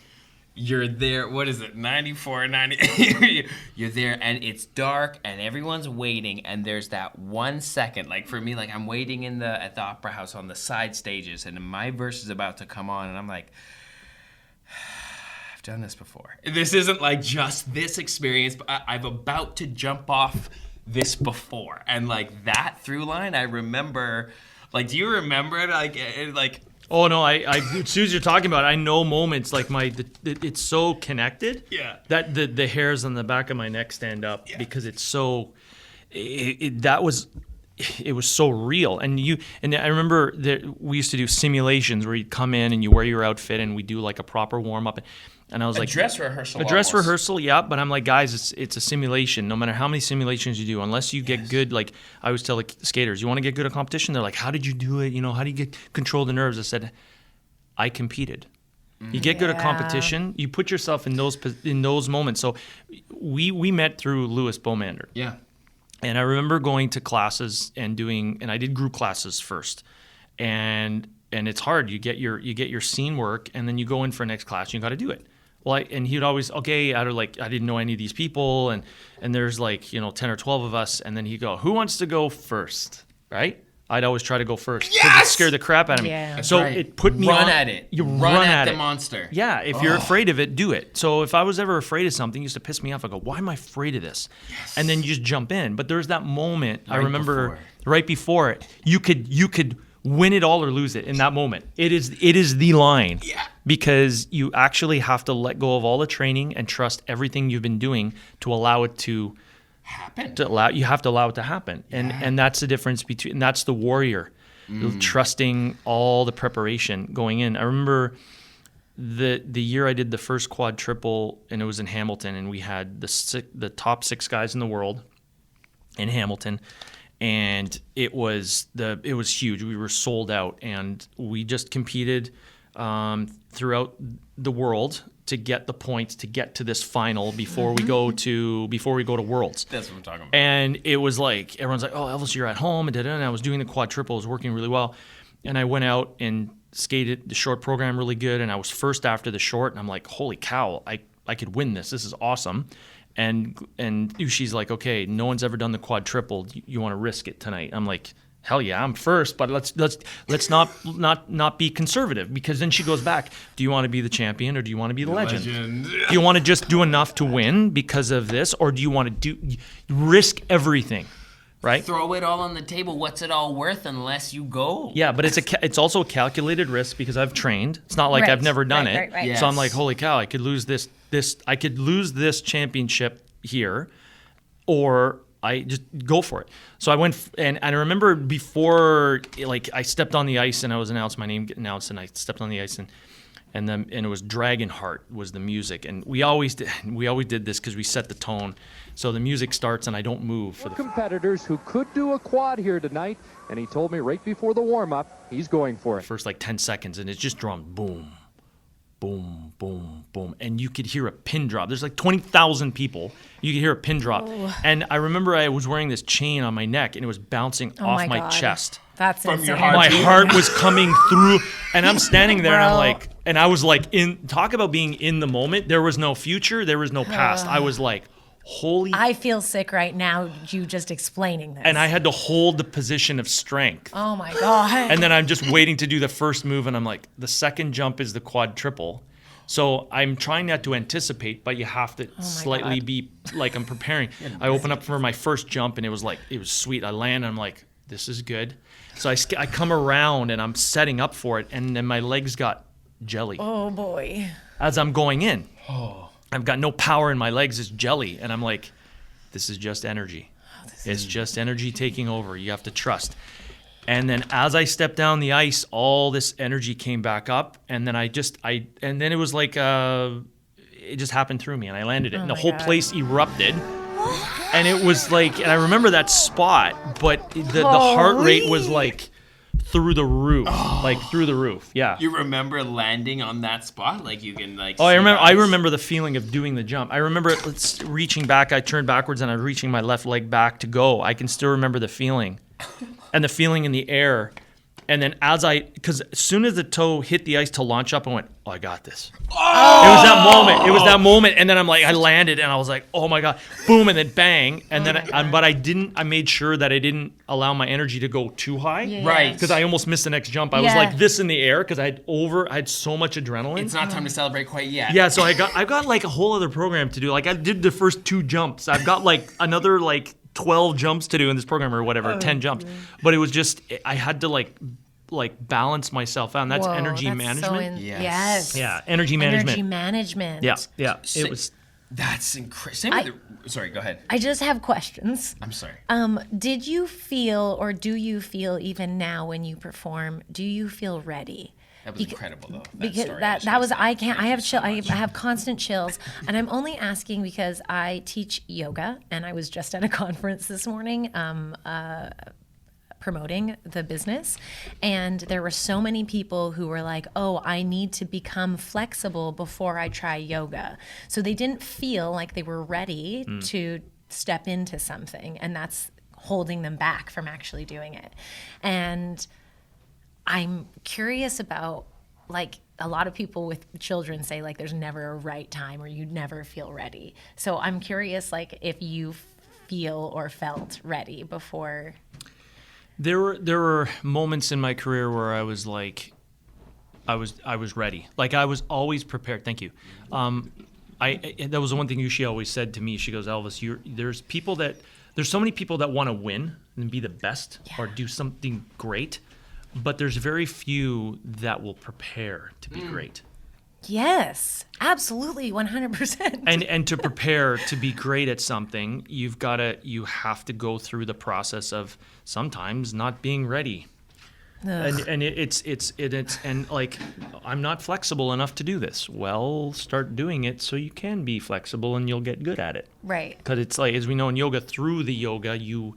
you're there, what is it, 94, 90, you're there and it's dark and everyone's waiting and there's that 1 second, like for me, like I'm waiting at the Opera House on the side stages and my verse is about to come on and I'm like, I've done this before. This isn't like just this experience, but I'm about to jump off this before. And like that through line, I remember... Like, do you remember it? Like. Oh no! I as soon as you're talking about it, I know moments like it's so connected. Yeah. That the hairs on the back of my neck stand up because it's so. It was so real, and I remember that we used to do simulations where you'd come in and you wear your outfit and we do like a proper warm up. And I was like, dress rehearsal. A dress rehearsal, yeah. But I'm like, guys, it's a simulation. No matter how many simulations you do, unless you get good, like I always tell like skaters, you want to get good at competition. They're like, how did you do it? How do you control the nerves? I said, I competed. You get good at competition. You put yourself in those moments. So we met through Louis Beaumander. Yeah. And I remember going to classes and I did group classes first, and it's hard. You get your scene work, and then you go in for next class. And you got to do it. Well, and he would always, I didn't know any of these people, and there's 10 or 12 of us, and then he'd go, who wants to go first, right? I'd always try to go first. Yes! It scared the crap out of me. Yeah. So right. It put me on. Run at it. You run at the it. monster. Yeah, if you're afraid of it, do it. So if I was ever afraid of something, it used to piss me off. I go, why am I afraid of this? Yes. And then you just jump in. But there's that moment, I remember, right before it, you could win it all or lose it in that moment. It is the line. Yeah. Because you actually have to let go of all the training and trust everything you've been doing to allow it to happen. You have to allow it to happen. And that's the difference between, and that's the warrior. Trusting all the preparation going in. I remember the year I did the first quadruple, and it was in Hamilton, and we had the top 6 guys in the world in Hamilton. And it was huge. We were sold out, and we just competed throughout the world to get the points to get to this final before we go to Worlds. That's what I'm talking about. And it was like everyone's like, "Oh, Elvis, you're at home," and I was doing the quadruple, it was working really well, and I went out and skated the short program really good, and I was first after the short, and I'm like, "Holy cow, I could win this. This is awesome." And she's like, okay, no one's ever done the quadruple. You want to risk it tonight? I'm like, hell yeah, I'm first, but let's not be conservative, because then she goes back. Do you want to be the champion or do you want to be the legend? Do you want to just do enough to win because of this, or do you want to risk everything? Right? Throw it all on the table. What's it all worth unless you go? Yeah, but it's also a calculated risk because I've trained. It's not like I've never done it. Right. Yes. So I'm like, holy cow, I could lose this championship here, or I just go for it. So I went, and I remember before, like, I stepped on the ice and I was announced, my name get announced, and I stepped on the ice, and it was Dragonheart was the music, and we always did this because we set the tone. So the music starts and I don't move for the competitors who could do a quad here tonight, and he told me right before the warm-up he's going for it. first like 10 seconds, and it's just drummed boom, boom, boom, boom. And you could hear a pin drop. There's like 20,000 people. You could hear a pin drop. Oh. And I remember I was wearing this chain on my neck, and it was bouncing off my God. chest. That's From insane. your heart. My heart was coming through, and I'm standing there, and I'm Bro. like, and I was like, talk about being in the moment. There was no future. There was no past. I was like, holy. I feel sick right now, you just explaining this. And I had to hold the position of strength. Oh my God. And then I'm just waiting to do the first move, and I'm like, the second jump is the quadruple. So I'm trying not to anticipate, but you have to slightly God. be like, I'm preparing. I open up for my first jump, and it was sweet. I land, and I'm like, this is good. So I come around, and I'm setting up for it, and then my legs got jelly Oh boy. as I'm going in. I've got no power in my legs. It's jelly. And I'm like, this is just energy. It's just energy taking over. You have to trust. And then as I stepped down the ice, all this energy came back up. And then and then it was like, it just happened through me, and I landed it. And the my whole God. place erupted. And it was like, and I remember that spot, but the heart rate was like through the roof, like through the roof. Yeah. You remember landing on that spot? Like you can like. Oh, see I ice? remember the feeling of doing the jump. I remember reaching back. I turned backwards, and I was reaching my left leg back to go. I can still remember the feeling, and the feeling in the air. And then because as soon as the toe hit the ice to launch up, I went, oh, I got this. Oh! It was that moment. It was that moment. And then I'm like, I landed, and I was like, oh my God, boom, and then bang. And then, I made sure that I didn't allow my energy to go too high. Yeah. Right. Because I almost missed the next jump. I was Yeah. like this in the air because I had so much adrenaline. It's not time to celebrate quite yet. Yeah, so I've got like a whole other program to do. Like I did the first 2 jumps. I've got like another like 12 jumps to do in this program or whatever, 10 jumps. But it was just I had to like balance myself out. And that's Whoa, energy that's management. So Yes. yes. Yeah, energy management. Energy management. Yeah, yeah. So- It was. That's incredible. Sorry, go ahead. I just have questions. I'm sorry. Did you feel, or do you feel even now when you perform, do you feel ready? That was incredible, though. Because story, that just was wanna say I can't I thank have you so chill much. I have constant chills, and I'm only asking because I teach yoga, and I was just at a conference this morning promoting the business, and there were so many people who were like, oh, I need to become flexible before I try yoga. So they didn't feel like they were ready to step into something, and that's holding them back from actually doing it. And I'm curious about, like, a lot of people with children say, like, there's never a right time or you never feel ready. So I'm curious, like, if you feel or felt ready before. There were moments in my career where I was like, I was ready. Like I was always prepared. Thank you. That was the one thing she always said to me. She goes, Elvis, there's so many people that want to win and be the best or do something great, but there's very few that will prepare to be great. Yes, absolutely, 100%. And to prepare to be great at something, you have to go through the process of sometimes not being ready. And it's like, I'm not flexible enough to do this. Well, start doing it so you can be flexible and you'll get good at it. Right. Because it's like, as we know in yoga, through the yoga, you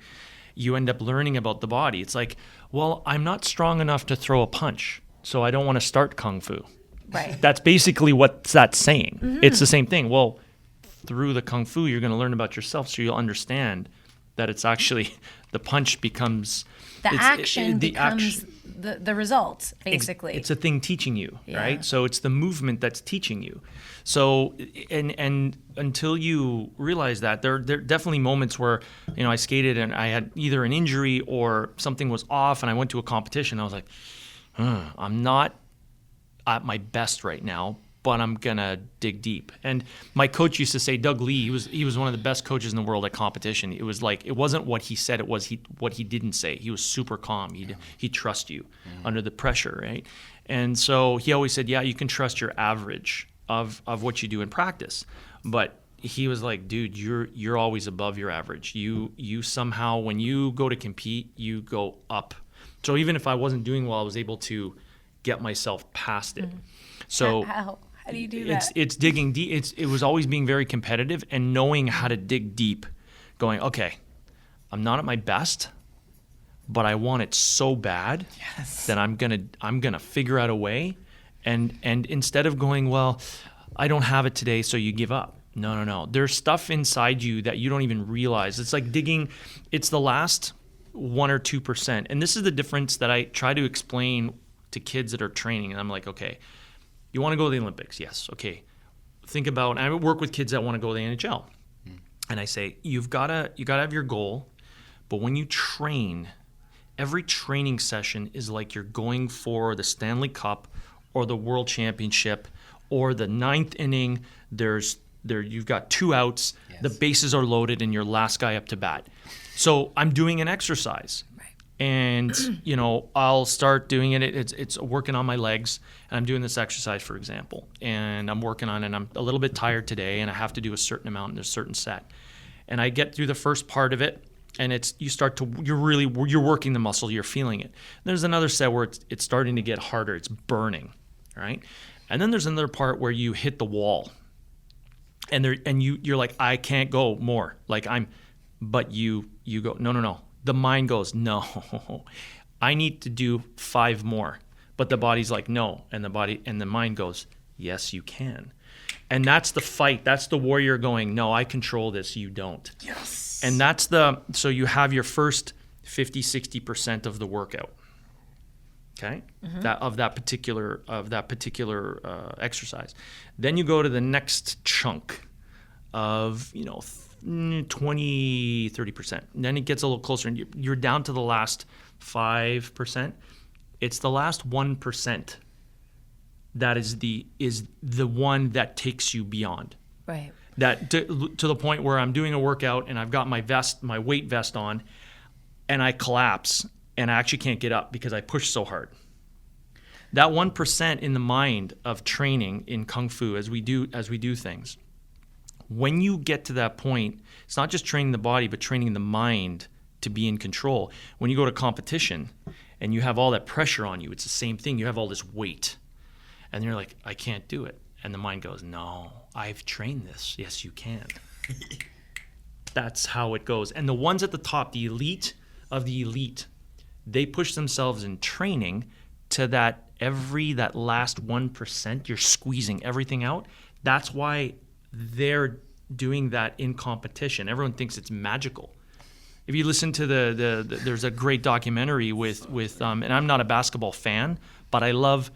end up learning about the body. It's like, well, I'm not strong enough to throw a punch, so I don't want to start kung fu. Right. That's basically what that's saying. Mm-hmm. It's the same thing. Well, through the kung fu, you're going to learn about yourself, so you'll understand that it's actually the punch becomes the action becomes the result, basically. It's a thing teaching you, Yeah. right? So it's the movement that's teaching you. So and until you realize that, there are definitely moments where, I skated and I had either an injury or something was off, and I went to a competition. I was like, I'm not at my best right now, but I'm gonna dig deep. And my coach used to say, Doug Lee, he was one of the best coaches in the world at competition. It was like, it wasn't what he said, it was what he didn't say. He was super calm. He'd trust you under the pressure, right? And so he always said, yeah, you can trust your average of what you do in practice. But he was like, dude, you're always above your average. You somehow, when you go to compete, you go up. So even if I wasn't doing well, I was able to get myself past it. So How do you do that? it's digging deep. It was always being very competitive and knowing how to dig deep, going, okay, I'm not at my best, but I want it so bad that I'm gonna figure out a way And instead of going, well, I don't have it today, so you give up. No. There's stuff inside you that you don't even realize. It's like digging. It's the last 1 or 2%. And this is the difference that I try to explain to kids that are training. And I'm like, okay, you want to go to the Olympics? Yes. Okay. Think about, and I work with kids that want to go to the NHL. And I say, you gotta have your goal, but when you train, every training session is like you're going for the Stanley Cup or the World Championship or the 9th inning. You've got 2 outs, the bases are loaded, and you're last guy up to bat. So I'm doing an exercise. And, I'll start doing it. It's working on my legs. And I'm doing this exercise, for example. And I'm working on it. And I'm a little bit tired today. And I have to do a certain amount in a certain set. And I get through the first part of it. And you're working the muscle. You're feeling it. There's another set where it's starting to get harder. It's burning, right? And then there's another part where you hit the wall. And you're like, I can't go more. But you go, no. The mind goes, no, I need to do 5 more. But the body's like, no. And the mind goes, yes, you can. And that's the fight. That's the warrior going, no, I control this. You don't. Yes. And so you have your first 50, 60% of the workout. Okay. Of that particular exercise. Then you go to the next chunk of, 20, 30%. And then it gets a little closer, and you're down to the last 5%. It's the last 1% that is the one that takes you beyond. Right. That to the point where I'm doing a workout and I've got my weight vest on, and I collapse and I actually can't get up because I push so hard. That 1% in the mind of training in Kung Fu as we do things. When you get to that point, it's not just training the body, but training the mind to be in control. When you go to competition and you have all that pressure on you, it's the same thing. You have all this weight. And you're like, I can't do it. And the mind goes, no, I've trained this. Yes, you can. That's how it goes. And the ones at the top, the elite of the elite, they push themselves in training to that last 1%. You're squeezing everything out. That's why they're doing that in competition. Everyone thinks it's magical. If you listen to there's a great documentary with and I'm not a basketball fan, but I love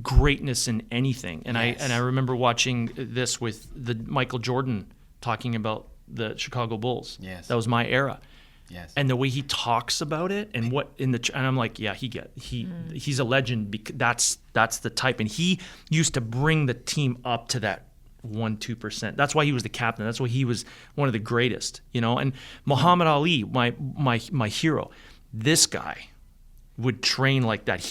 greatness in anything. And I remember watching this with the Michael Jordan talking about the Chicago Bulls. Yes. That was my era. Yes. And the way he talks about it and and I'm like, yeah, he's a legend. That's the type. And he used to bring the team up to that 1-2%. That's why he was the captain. That's why he was one of the greatest, And Muhammad Ali, my hero, this guy would train like that.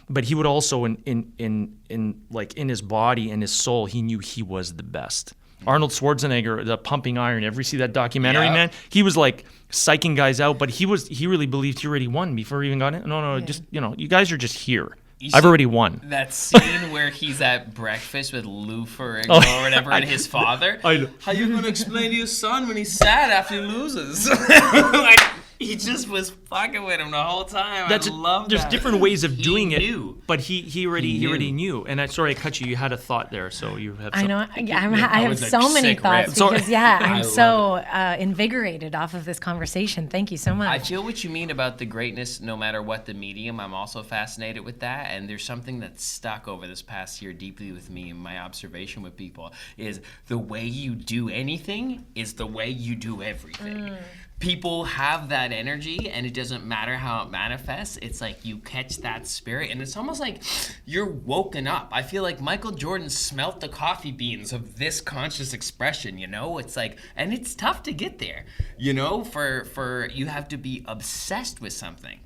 But he would also in his body and his soul, he knew he was the best. Arnold Schwarzenegger, the pumping iron. Ever see that documentary, man? He was like psyching guys out, but he really believed he already won before he even got in. No, just you guys are just here. I've already won. That scene where he's at breakfast with Lou Ferrigno or whatever and his father. I know. How you gonna explain to your son when he's sad after he loses? He just was fucking with him the whole time. I love that. There's different ways of doing knew. it, but he already knew. And I cut you. You had a thought there, so you have. I know. I have so many thoughts because I'm so invigorated off of this conversation. Thank you so much. I feel what you mean about the greatness, no matter what the medium. I'm also fascinated with that, and there's something that's stuck over this past year deeply with me. And my observation with people is the way you do anything is the way you do everything. People have that energy, and it doesn't matter how it manifests. It's like you catch that spirit, and it's almost like you're woken up. I feel like Michael Jordan smelt the coffee beans of this conscious expression, It's like, and it's tough to get there, for you have to be obsessed with something.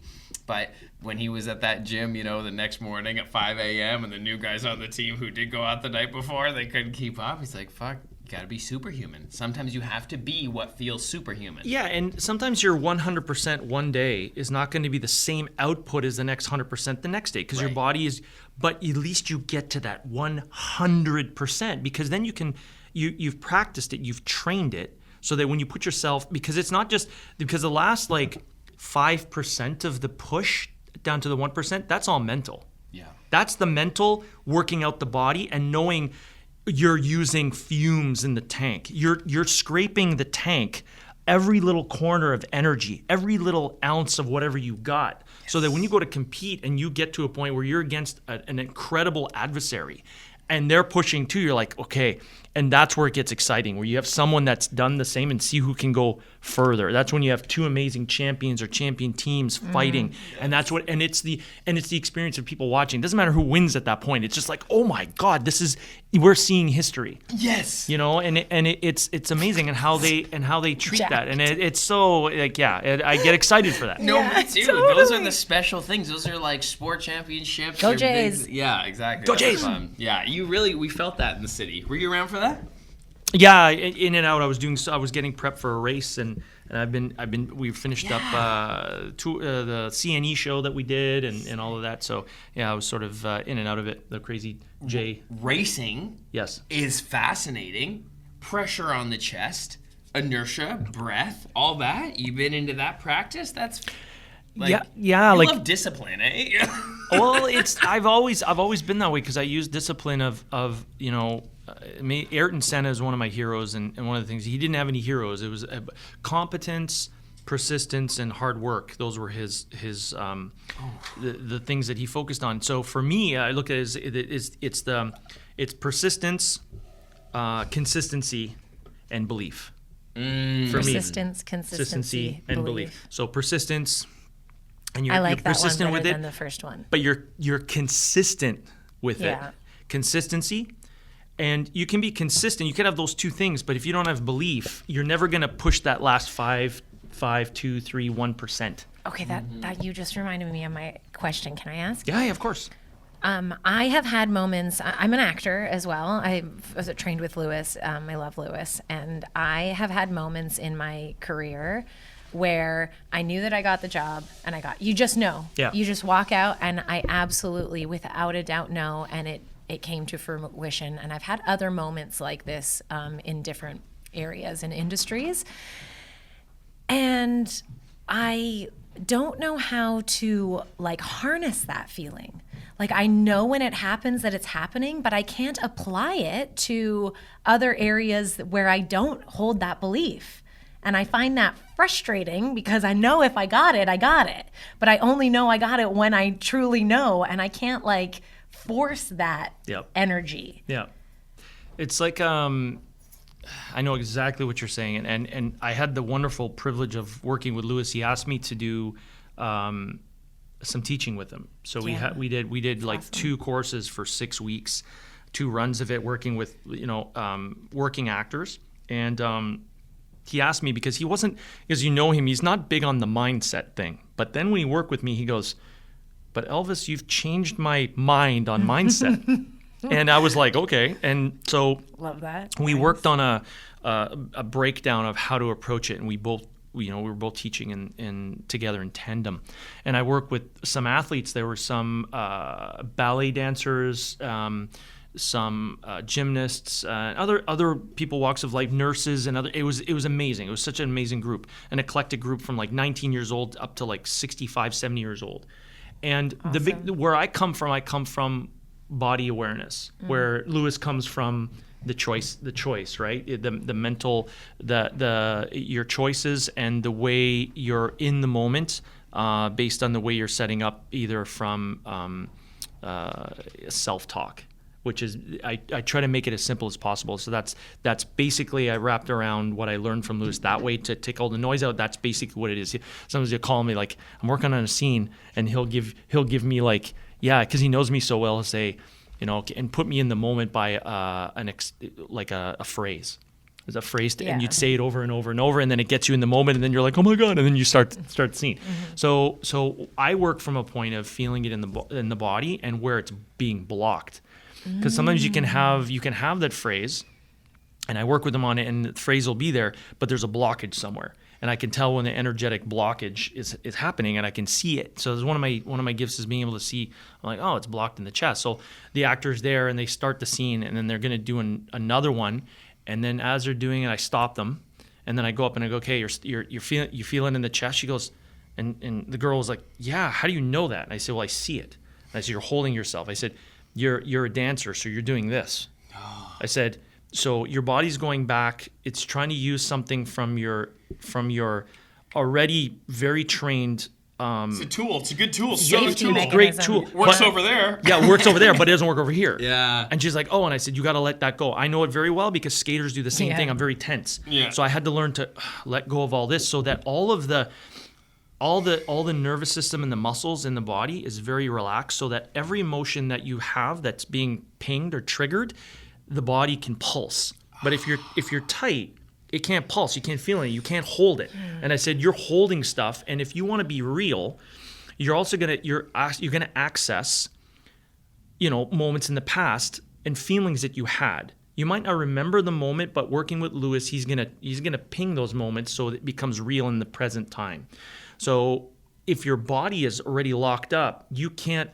But when he was at that gym, the next morning at 5 a.m. and the new guys on the team who did go out the night before, they couldn't keep up. He's like, fuck. Got to be superhuman. Sometimes you have to be what feels superhuman. Yeah, and sometimes your 100% one day is not going to be the same output as the next 100% the next day because your body is. But at least you get to that 100% because then you've practiced it, you've trained it, so that when you put yourself, because it's not just because the last 5% of the push down to the 1%, that's all mental. Yeah. That's the mental working out the body and knowing you're using fumes in the tank. You're scraping the tank, every little corner of energy, every little ounce of whatever you got, so that when you go to compete and you get to a point where you're against an incredible adversary and they're pushing too, you're like, okay. And that's where it gets exciting, where you have someone that's done the same and see who can go further. That's when you have two amazing champions or champion teams fighting. And that's what, and it's the experience of people watching. It doesn't matter who wins at that point. It's just like, oh my God, we're seeing history. Yes. It's amazing and how they treat that. And it's so like, I get excited for that. No, me too. Totally. Those are the special things. Those are like sport championships. Go They're Jays. big- Yeah, exactly. Go That was Jays. fun. Yeah, we felt that in the city. Were you around for that? Yeah, in and out. I was getting prepped for a race, and we finished up the CNE show that we did, and all of that. So yeah, I was sort of in and out of it. The Crazy J. Racing Yes. is fascinating. Pressure on the chest, inertia, breath, all that. You've been into that practice? That's like, yeah. You Like, love discipline, eh? well, I've always been that way because I use discipline of Ayrton Senna is one of my heroes, and one of the things, he didn't have any heroes. It was competence, persistence, and hard work. Those were his the things that he focused on. So for me, I look at it as it's persistence, consistency, and belief. For me, Persistence, consistency, and belief. So persistence, and you're I like that one persistent better with it, than the first one. but you're consistent with it. Yeah. Consistency, and you can be consistent. You can have those two things, but if you don't have belief, you're never going to push that last 5, 2, 3, 1%. Okay, that you just reminded me of my question. Can I ask? Yeah, of course. I have had moments. I'm an actor as well. I was trained with Lewis. I love Lewis, and I have had moments in my career where I knew that I got the job, and you just know. Yeah. You just walk out, and I absolutely, without a doubt, know, and it came to fruition. And I've had other moments like this in different areas and industries, and I don't know how to like harness that feeling. Like, I know when it happens that it's happening, but I can't apply it to other areas where I don't hold that belief. And I find that frustrating because I know if I got it, I got it. But I only know I got it when I truly know, and I can't like force that energy. Yeah. It's like, I know exactly what you're saying. And I had the wonderful privilege of working with Lewis. He asked me to do some teaching with him. So we did like awesome. 2 courses for 6 weeks, 2 runs of it, working with, working actors. And he asked me, because because you know him, he's not big on the mindset thing. But then when he worked with me, he goes, "But Elvis, you've changed my mind on mindset." And I was like, okay. And so love that. We worked on a breakdown of how to approach it, and we were both teaching in together in tandem. And I worked with some athletes. There were some ballet dancers, some gymnasts, other people, walks of life, nurses, and other. It was amazing. It was such an amazing group, an eclectic group from like 19 years old up to like 65, 70 years old. And awesome. Where I come from body awareness, where Lewis comes from the choice, right? The mental, your choices and the way you're in the moment, based on the way you're setting up, either from self-talk, which is I try to make it as simple as possible. So that's basically, I wrapped around what I learned from Lewis that way to take all the noise out. That's basically what it is. Sometimes he'll call me like, I'm working on a scene, and he'll give me like, yeah, because he knows me so well, he'll say, and put me in the moment by a phrase. There's a phrase, and you'd say it over and over and over, and then it gets you in the moment, and then you're like, oh my God, and then you start the scene. Mm-hmm. So I work from a point of feeling it in the body and where it's being blocked. Because sometimes you can have that phrase, and I work with them on it, and the phrase will be there, but there's a blockage somewhere, and I can tell when the energetic blockage is happening, and I can see it. So one of my gifts is being able to see. I'm like, oh, it's blocked in the chest. So the actor's there, and they start the scene, and then they're going to do another one, and then as they're doing it, I stop them, and then I go up and I go, okay, you're feeling in the chest. She goes, and the girl was like, yeah, how do you know that? And I said, well, I see it. I said, you're holding yourself. I said, you're a dancer, so you're doing this. I said, so your body's going back. It's trying to use something from your already very trained. It's a tool. It's a good tool. Safety tool. mechanism. Great tool. Works over there. Yeah, it works over there, but it doesn't work over here. Yeah. And she's like, oh, and I said, you got to let that go. I know it very well because skaters do the same thing. I'm very tense. Yeah. So I had to learn to let go of all this so that all the nervous system and the muscles in the body is very relaxed so that every emotion that you have that's being pinged or triggered, the body can pulse. But if you're tight, it can't pulse. You can't feel it. You can't hold it. And I said, you're holding stuff. And if you want to be real, you're also gonna access, moments in the past and feelings that you had. You might not remember the moment, but working with Lewis, he's gonna ping those moments so that it becomes real in the present time. So if your body is already locked up, you can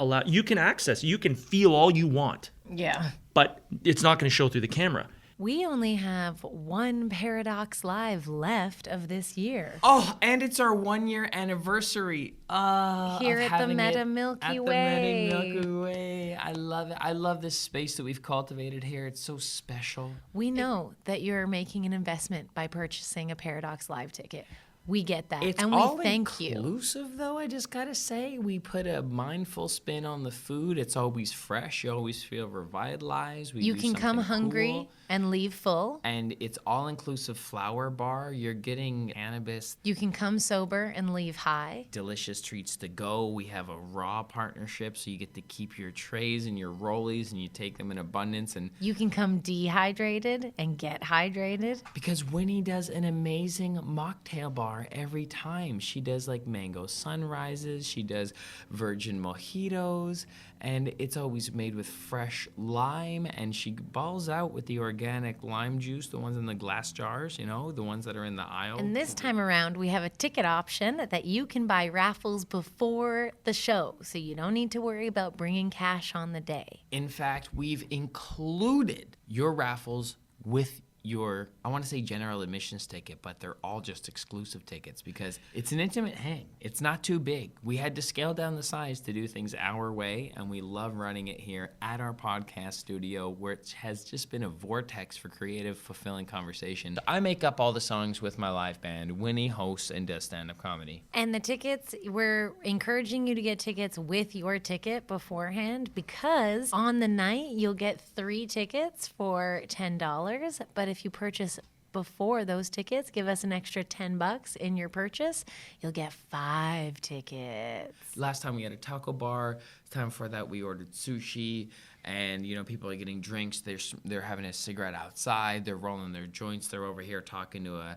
access, you can feel all you want. Yeah. But it's not going to show through the camera. We only have one Paradox Live left of this year. Oh, and it's our 1-year anniversary. Here of at the having Meta it Milky at Way. The Meta Milky Way. I love it. I love this space that we've cultivated here. It's so special. We know that you're making an investment by purchasing a Paradox Live ticket. We get that, It's and we all thank you. inclusive, though. I just gotta say, we put a mindful spin on the food. It's always fresh. You always feel revitalized. We You do can come something hungry cool. and leave full. And it's all-inclusive flower bar. You're getting cannabis, You can come sober and leave high. delicious treats to go. We have a raw partnership, so you get to keep your trays and your rollies, and you take them in abundance. And You can come dehydrated and get hydrated. because Winnie does an amazing mocktail bar every time. She does like mango sunrises, she does virgin mojitos, and it's always made with fresh lime, and she balls out with the organic lime juice, the ones in the glass jars, the ones that are in the aisle. And this time around, we have a ticket option that you can buy raffles before the show, so you don't need to worry about bringing cash on the day. In fact, we've included your raffles with your, I want to say general admissions ticket, but they're all just exclusive tickets because it's an intimate hang. It's not too big. We had to scale down the size to do things our way, and we love running it here at our podcast studio where it has just been a vortex for creative, fulfilling conversation. I make up all the songs with my live band. Winnie hosts and does stand-up comedy. And the tickets, we're encouraging you to get tickets with your ticket beforehand because on the night, you'll get 3 tickets for $10. But if you purchase before those tickets, give us an extra $10 in your purchase, you'll get 5 tickets. Last time we had a taco bar. Time before that we ordered sushi, and people are getting drinks. They're having a cigarette outside. They're rolling their joints. They're over here talking to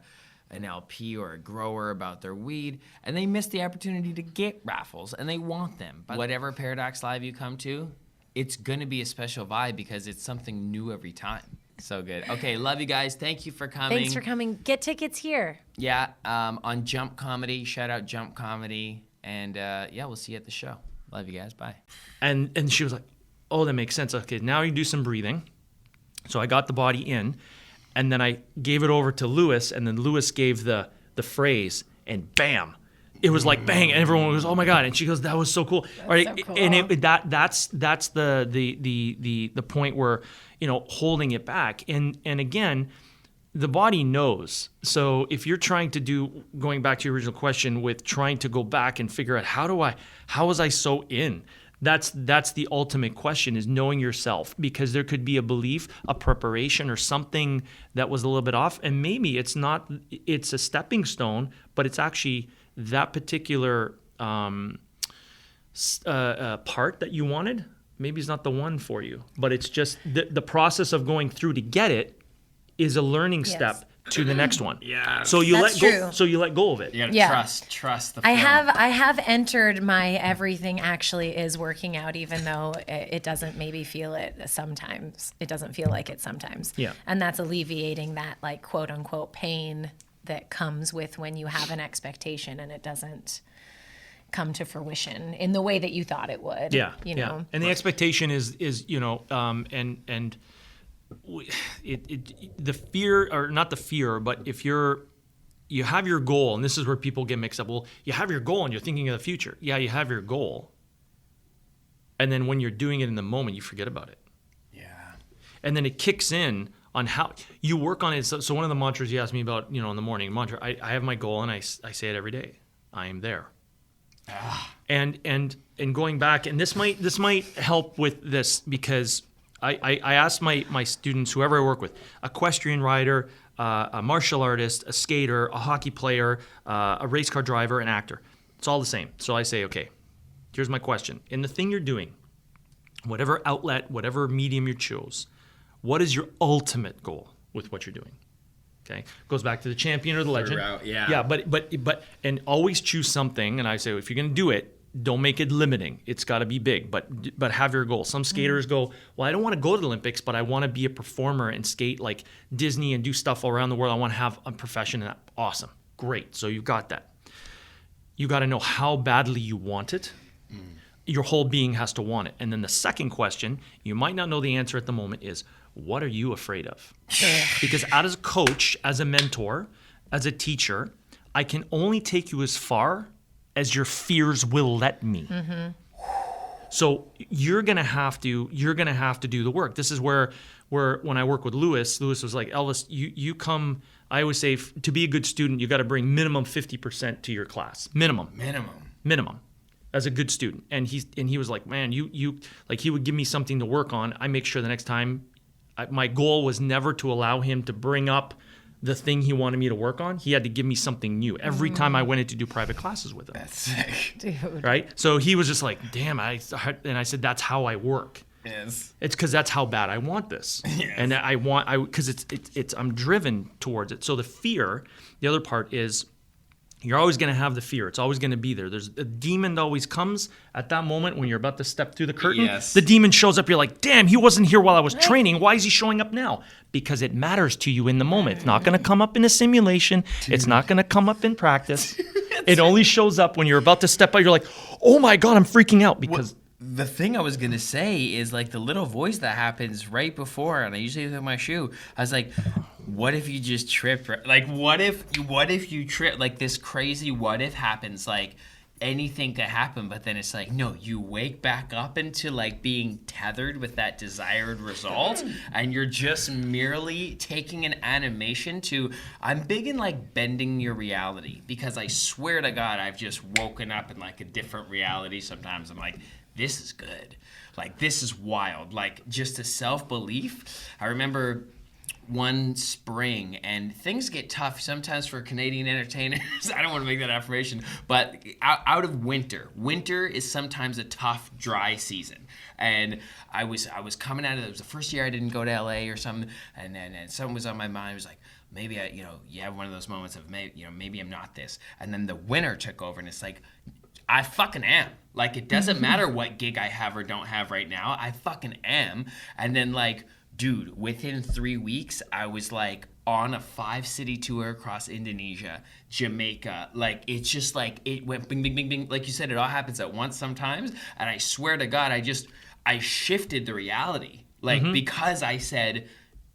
an LP or a grower about their weed, and they miss the opportunity to get raffles, and they want them. But whatever Paradox Live you come to, it's gonna be a special vibe because it's something new every time. So good. Okay, love you guys. Thank you for coming. Thanks for coming. Get tickets here. Yeah, on Jump Comedy. Shout out Jump Comedy. And we'll see you at the show. Love you guys. Bye. And she was like, oh, that makes sense. Okay, now you do some breathing. So I got the body in, and then I gave it over to Lewis, and then Lewis gave the phrase, and bam. It was like bang, and everyone goes, "Oh my god!" And she goes, "That was so cool." That's All right, so cool. and that's the point where holding it back, and again, the body knows. So if you're trying to do, going back to your original question, with trying to go back and figure out how was I so in? That's the ultimate question, is knowing yourself, because there could be a belief, a preparation, or something that was a little bit off, and maybe it's a stepping stone, but it's actually that particular part that you wanted, maybe it's not the one for you, but it's just the process of going through to get it is a learning step to the next one. Yeah. So you That's let go. true. So you let go of it. You gotta Yeah. trust the flow. I have entered my everything actually is working out, even though it doesn't maybe feel it sometimes. It doesn't feel like it sometimes. Yeah. And that's alleviating that like quote unquote pain that comes with when you have an expectation and it doesn't come to fruition in the way that you thought it would. Yeah. You know. And the expectation is the fear, or not the fear, but if you have your goal, and this is where people get mixed up. Well, you have your goal and you're thinking of the future. Yeah, you have your goal, And then when you're doing it in the moment, you forget about it. Yeah. And then it kicks in on how you work on it. So one of the mantras you asked me about, in the morning mantra, I have my goal and I say it every day. I am there. And going back, and this might help with this, because I asked my students, whoever I work with, equestrian rider, a martial artist, a skater, a hockey player, a race car driver, an actor. It's all the same. So I say, okay, here's my question. In the thing you're doing, whatever outlet, whatever medium you chose, what is your ultimate goal with what you're doing? Okay, goes back to the champion or the legend. Yeah, but and always choose something. And I say, if you're gonna do it, don't make it limiting. It's got to be big, but have your goal. Some skaters go, well, I don't want to go to the Olympics, but I want to be a performer and skate like Disney and do stuff all around the world. I want to have a profession. And awesome, great. So you've got that. You got to know how badly you want it. Your whole being has to want it. And then the second question, you might not know the answer at the moment, is what are you afraid of? Because as a coach, as a mentor, as a teacher, I can only take you as far as your fears will let me. So you're gonna have to do the work. This is where when I work with Lewis was like, Elvis, you come. I always say, to be a good student, you got to bring minimum 50% to your class. Minimum. As a good student. And he was like, man, you like, he would give me something to work on. I make sure the next time. My goal was never to allow him to bring up the thing he wanted me to work on. He had to give me something new every time I went in to do private classes with him. That's sick. Dude. Right? So he was just like, damn, and I said, that's how I work. Yes. It's because that's how bad I want this. Yes. And because I'm driven towards it. So the fear, the other part is, you're always going to have the fear. It's always going to be there. There's a demon that always comes at that moment when you're about to step through the curtain. Yes. The demon shows up. You're like, damn, he wasn't here while I was training. Why is he showing up now? Because it matters to you in the moment. It's not going to come up in a simulation. It's not going to come up in practice. It only shows up when you're about to step out. You're like, oh my God, I'm freaking out because... The thing I was going to say is like the little voice that happens right before, and I usually with my shoe, I was like, what if you just tripped? Like, what if you trip? Like, this crazy what if happens, like anything could happen, but then it's like, no, you wake back up into like being tethered with that desired result, and you're just merely taking an animation to, I'm big in like bending your reality, because I swear to God, I've just woken up in like a different reality sometimes. I'm like, this is good. Like, this is wild. Like, just a self-belief. I remember one spring, and things get tough sometimes for Canadian entertainers. I don't want to make that affirmation, but out of winter. Winter is sometimes a tough, dry season. And I was coming out of it was the first year I didn't go to LA or something, and something was on my mind. It was like, maybe you have one of those moments of maybe I'm not this. And then the winter took over, and it's like, I fucking am. Like, it doesn't matter what gig I have or don't have right now. I fucking am. And then, like, dude, within 3 weeks, I was, like, on a 5-city tour across Indonesia, Jamaica. Like, it's just, like, it went bing, bing, bing, bing. Like you said, it all happens at once sometimes. And I swear to God, I shifted the reality. Like, because I said...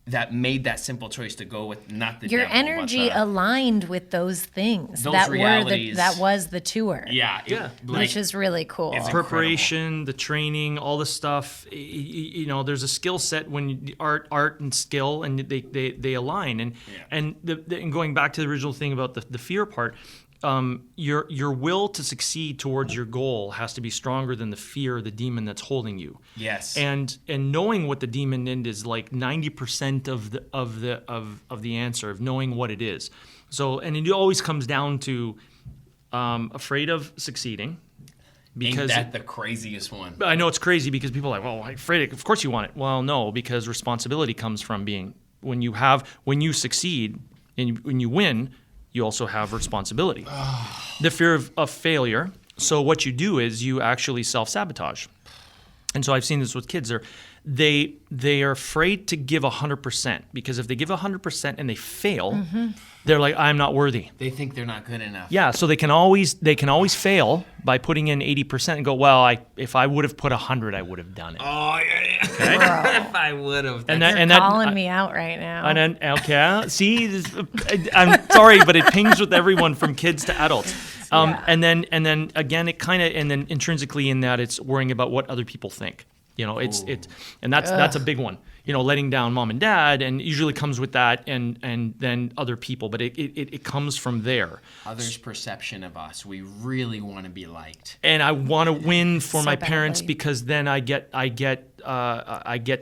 that made that simple choice to go with not the your devil, energy but aligned with those things. Those realities. That was the tour. Yeah. Which is really cool. It's preparation, the training, all the stuff. There's a skill set when art and skill, and they align. And going back to the original thing about the fear part. Your will to succeed towards your goal has to be stronger than the fear, the demon that's holding you. Yes. And knowing what the demon is like 90% of the answer, of knowing what it is. So, and it always comes down to afraid of succeeding. Because ain't that the craziest one? I know it's crazy because people are like, well, I'm afraid. Of course you want it. Well, no, because responsibility comes from being when you succeed and when you win. You also have responsibility. The fear of failure. So what you do is you actually self-sabotage. And so I've seen this with kids. They are afraid to give 100%, because if they give 100% and they fail, they're like, I'm not worthy. They think they're not good enough. Yeah, so they can always fail by putting in 80% and go, well, if I would have put 100, I would have done it. Oh yeah. Okay? If I would have. You're calling me out right now. And then, okay, see, I'm sorry, but it pings with everyone from kids to adults. And then again, it kind of, and then intrinsically in that, it's worrying about what other people think. And that's a big one. Letting down mom and dad, and usually comes with that, and then other people. But it comes from there. Others' perception of us. We really want to be liked. And I want to win for So my parents badly. because then I get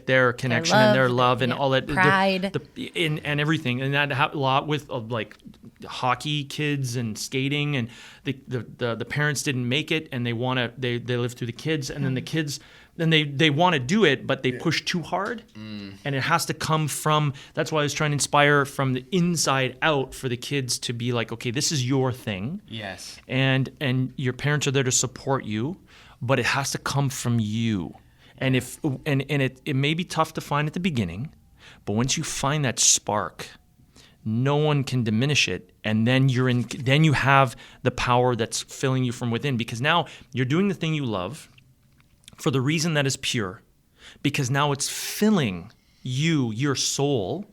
their connection and their love and all that pride. and everything. And that a lot with like hockey kids and skating, and the parents didn't make it, and they live through the kids, and then the kids. Then they want to do it, but they push too hard, and it has to come from. That's why I was trying to inspire from the inside out for the kids to be like, okay, this is your thing, Yes. and your parents are there to support you, but it has to come from you. And it may be tough to find at the beginning, but once you find that spark, no one can diminish it, and then then you have the power that's filling you from within, because now you're doing the thing you love. For the reason that is pure, because now it's filling your soul,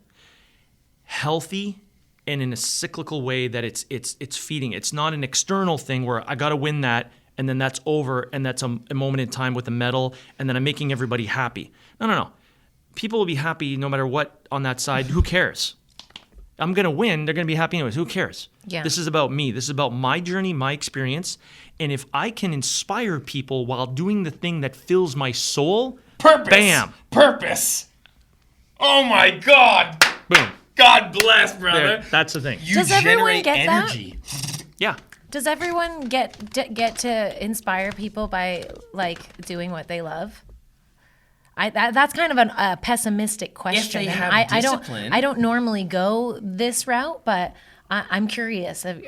healthy and in a cyclical way that it's feeding. It's not an external thing where I got to win that and then that's over and that's a moment in time with a medal and then I'm making everybody happy. No. People will be happy no matter what on that side. Who cares? I'm going to win. They're going to be happy anyways. Who cares? Yeah. This is about me. This is about my journey, my experience. And if I can inspire people while doing the thing that fills my soul, Purpose. bam, Purpose. Oh my God. boom. God bless, brother. There, that's the thing. You Does everyone generate get that? energy. Yeah. Does everyone get to inspire people by like doing what they love? That's kind of a pessimistic question. they and have I discipline. don't normally go this route, but I'm curious of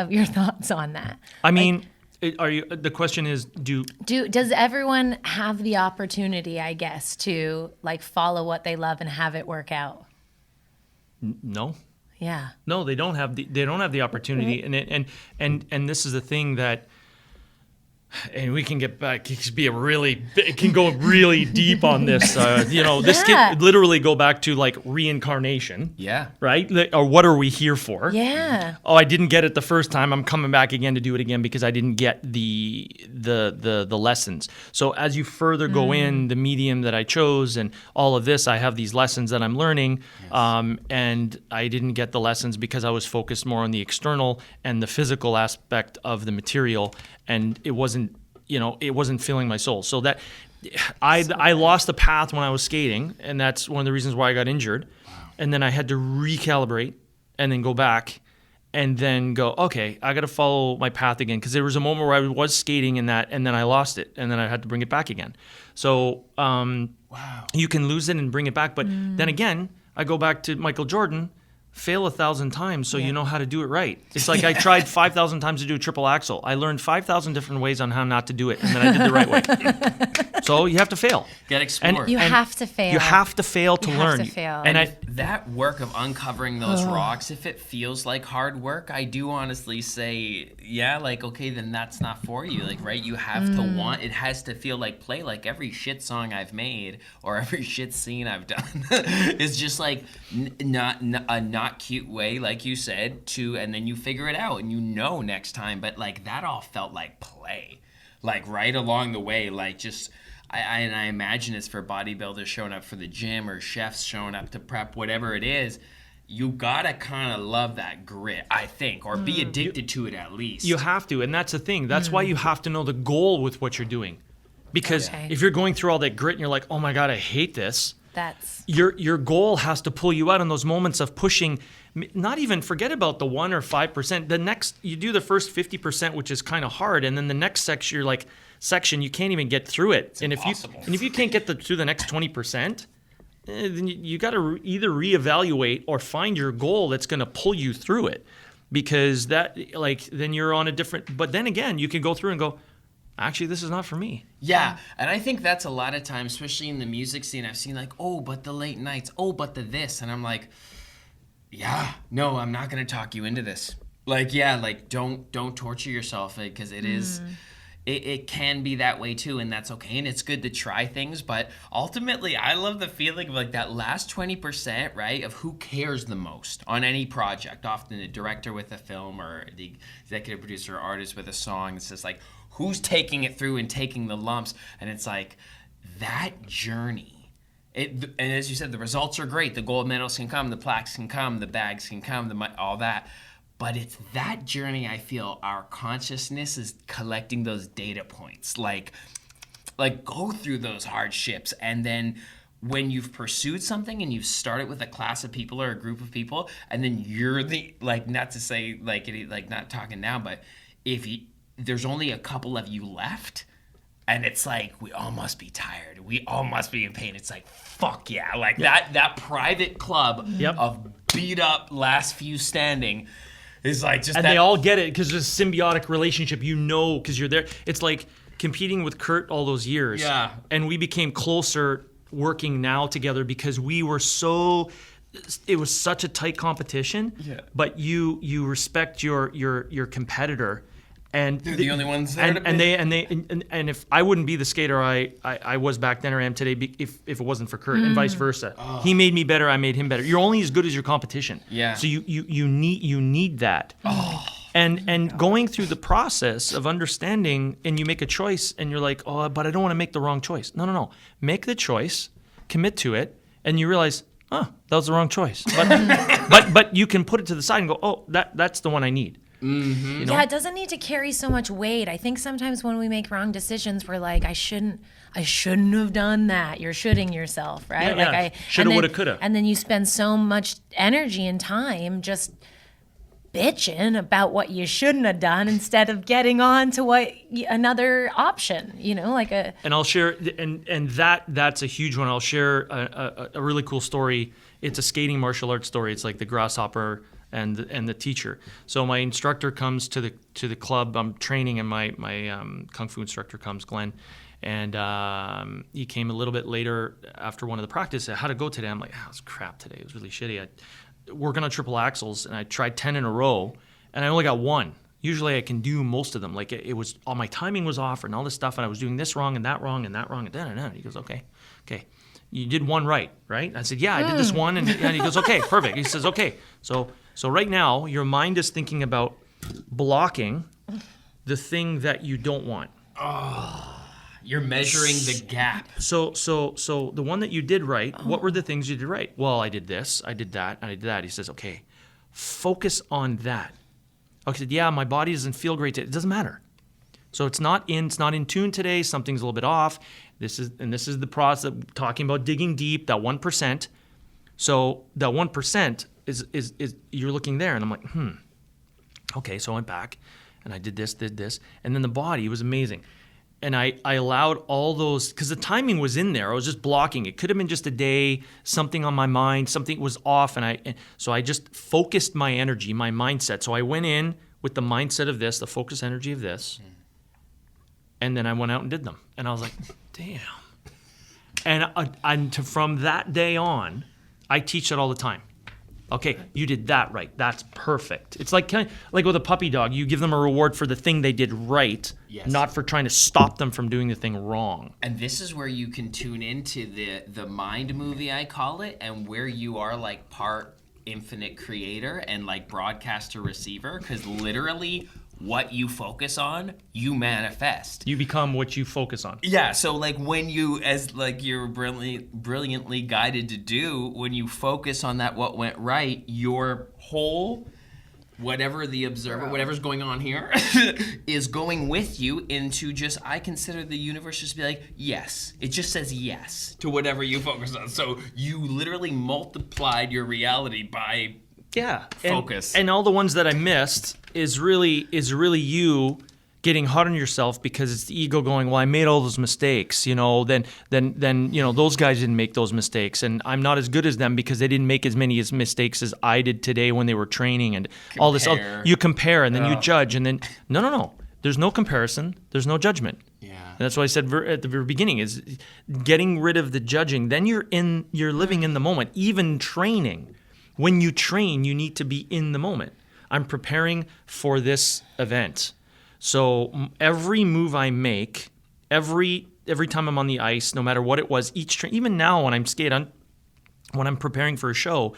your thoughts on that. I mean, the question is, Does everyone have the opportunity, I guess, to like follow what they love and have it work out? no. Yeah. No, they don't have the opportunity, and this is the thing that, and we can get back. It can go really deep on this. This can literally go back to like reincarnation. Yeah. Right? Or what are we here for? Yeah. Oh, I didn't get it the first time. I'm coming back again to do it again because I didn't get the lessons. So as you further go in the medium that I chose and all of this, I have these lessons that I'm learning, and I didn't get the lessons because I was focused more on the external and the physical aspect of the material, and it wasn't filling my soul. So that I lost the path when I was skating, and that's one of the reasons why I got injured. Wow. And then I had to recalibrate and then go back and then go, okay, I got to follow my path again, because there was a moment where I was skating in that, and then I lost it, and then I had to bring it back again. So you can lose it and bring it back, but then again, I go back to Michael Jordan. Fail 1,000 times so you know how to do it right. It's like I tried 5,000 times to do a triple axel. I learned 5,000 different ways on how not to do it, and then I did the right way. So you have to fail. Get explored. You have to fail. You have to fail to You learn. have to fail. And that work of uncovering those rocks, if it feels like hard work, I do honestly say, yeah, like, okay, then that's not for you. Like, right, you have to want, it has to feel like play. Like every shit song I've made or every shit scene I've done is just like not cute way, like you said, and then you figure it out and next time. But like that all felt like play, like right along the way, like just I imagine it's for bodybuilders showing up for the gym or chefs showing up to prep, whatever it is. You gotta kind of love that grit, I think, or be addicted to it at least. you have to, and that's the thing. That's why you have to know the goal with what you're doing. Because if you're going through all that grit and you're like, oh my God, I hate this. That's Your goal has to pull you out in those moments of pushing. Not even forget about the 1 or 5%. The next, you do the first 50%, which is kind of hard, and then the next section, you can't even get through it. It's and impossible. if you can't get through the next 20%, then you got to either reevaluate or find your goal that's going to pull you through it, because then you're on a different. But then again, you can go through and go, actually, this is not for me. Yeah, and I think that's a lot of times, especially in the music scene, I've seen like, oh, but the late nights, oh, but the this, and I'm like, yeah, no, I'm not gonna talk you into this. Like, yeah, like don't torture yourself, because it it can be that way too, and that's okay, and it's good to try things, but ultimately I love the feeling of like that last 20%, right, of who cares the most on any project, often the director with a film or the executive producer or artist with a song. It's just like, who's taking it through and taking the lumps, and it's like that journey. And as you said, the results are great, the gold medals can come, the plaques can come, the bags can come, all that. But it's that journey, I feel, our consciousness is collecting those data points. Like go through those hardships, and then when you've pursued something and you've started with a class of people or a group of people, and then you're the, like, not to say, like not talking now, but there's only a couple of you left, and it's like, we all must be tired. We all must be in pain. It's like, fuck yeah. Like that private club of beat up last few standing is like just, and they all get it because there's a symbiotic relationship, because you're there. It's like competing with Kurt all those years. Yeah. And we became closer working now together because we were it was such a tight competition. Yeah. But you respect your competitor. And they're the only ones there. And if I wouldn't be the skater I was back then or am today, if it wasn't for Kurt, and vice versa. Oh. He made me better, I made him better. You're only as good as your competition. Yeah. So you need that. Oh. And going through the process of understanding, and you make a choice, and you're like, oh, but I don't want to make the wrong choice. No. Make the choice, commit to it, and you realize, that was the wrong choice. But you can put it to the side and go, oh, that's the one I need. Mm-hmm. You know? Yeah, it doesn't need to carry so much weight. I think sometimes when we make wrong decisions, we're like, I shouldn't have done that. You're shooting yourself, right? Yeah, like shoulda, woulda, coulda. And then you spend so much energy and time just bitching about what you shouldn't have done instead of getting on to another option. And I'll share, and that's a huge one. I'll share a really cool story. It's a skating martial arts story. It's like the grasshopper and the teacher. So my instructor comes to the club. I'm training, and my kung fu instructor comes, Glenn, and he came a little bit later after one of the practice. How'd it go today? I'm like, it was crap today. It was really shitty. Working on triple axles, and I tried 10 in a row, and I only got one. Usually I can do most of them. Like it was, all my timing was off and all this stuff, and I was doing this wrong and that wrong and that wrong and then. He goes, okay. You did one right? I said, yeah, I did this one. And he goes, okay, perfect. He says, okay. So right now, your mind is thinking about blocking the thing that you don't want. You're measuring the gap. So the one that you did right, what were the things you did right? Well, I did this, I did that, and I did that. He says, okay, focus on that. I said, yeah, my body doesn't feel great today. It doesn't matter. So it's not in tune today. Something's a little bit off. This is the process of talking about digging deep, that 1%. So that 1% is you're looking there, and I'm like, okay. So I went back, and I did this, and then the body was amazing. And I allowed all those, because the timing was in there. I was just blocking. It could have been just a day, something on my mind, something was off, and so I just focused my energy, my mindset. So I went in with the mindset of this, the focus energy of this, and then I went out and did them. And I was like, damn. And from that day on, I teach it all the time. Okay, you did that right. That's perfect. It's like with a puppy dog, you give them a reward for the thing they did right, not for trying to stop them from doing the thing wrong. And this is where you can tune into the mind movie, I call it, and where you are like part infinite creator and like broadcaster receiver, because literally what you focus on, you manifest. You become what you focus on. Yeah, so like when you, as like you're brilliantly guided to do, when you focus on that what went right, your whole, whatever the observer, whatever's going on here, is going with you into just, I consider the universe just be like, yes. It just says yes to whatever you focus on. So you literally multiplied your reality by focus. And all the ones that I missed is really you getting hard on yourself because it's the ego going, well, I made all those mistakes, then those guys didn't make those mistakes, and I'm not as good as them because they didn't make as many mistakes as I did today when they were training, and all this. You compare, and then you judge, and then no. There's no comparison. There's no judgment. Yeah. And that's what I said at the very beginning is getting rid of the judging. Then you're living in the moment. Even training. When you train, you need to be in the moment. I'm preparing for this event. So every move I make, every time I'm on the ice, no matter what it was, even now when I'm skating, when I'm preparing for a show,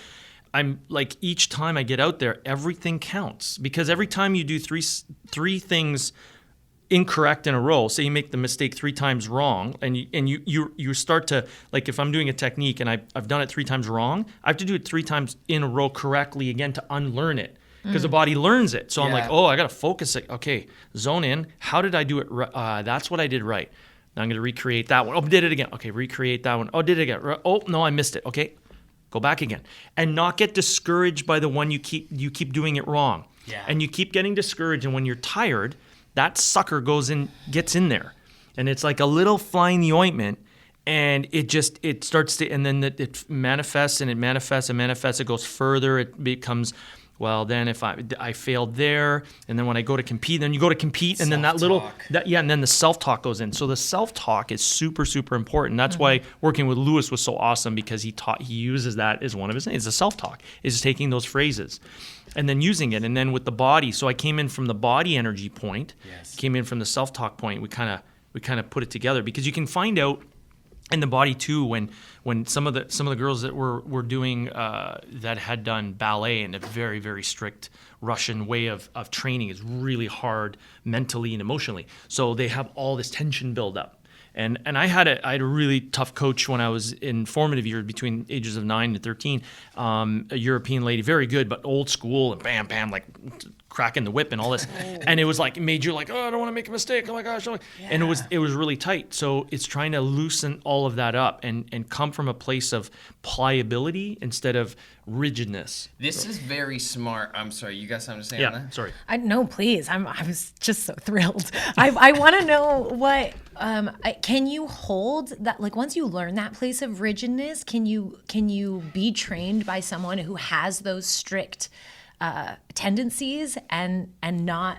I'm like, each time I get out there, everything counts, because every time you do three things incorrect in a row, say you make the mistake 3 times wrong, and you start to, like, if I'm doing a technique and I've done it 3 times wrong, I have to do it 3 times in a row correctly again to unlearn it, because the body learns it. So I'm like, oh, I got to focus it. Okay, zone in. How did I do it? That's what I did right. Now I'm going to recreate that one. Oh, did it again. Okay, recreate that one. Oh, did it again. Oh, no, I missed it. Okay, go back again. And not get discouraged by the one you keep doing it wrong. Yeah. And you keep getting discouraged, and when you're tired, that sucker gets in there. And it's like a little fly in the ointment, and it starts to, and then it manifests and it manifests and manifests. It goes further. It becomes, well, then if I failed there, and then when I go to compete, then you go to compete, and then and then the self-talk goes in. So the self-talk is super, super important. That's why working with Lewis was so awesome, because he uses that as one of his things. The self-talk is taking those phrases and then using it, and then with the body. So I came in from the body energy point, came in from the self-talk point. We kind of put it together, because you can find out in the body too, when some of the girls that were doing that had done ballet in a very, very strict Russian way of training, is really hard mentally and emotionally. So they have all this tension build up. And I had a really tough coach when I was in formative years, between ages of 9 and 13. A European lady, very good, but old school, and bam, bam, like cracking the whip and all this. And it was like, it made you like, oh, I don't want to make a mistake. Oh my gosh. And it was really tight. So it's trying to loosen all of that up and come from a place of pliability instead of rigidness. This is very smart. I'm sorry, you got something to say on Yeah, that? sorry. No, please. I was just so thrilled. I want to know what can you hold that, like, once you learn that place of rigidness, can you be trained by someone who has those strict tendencies and not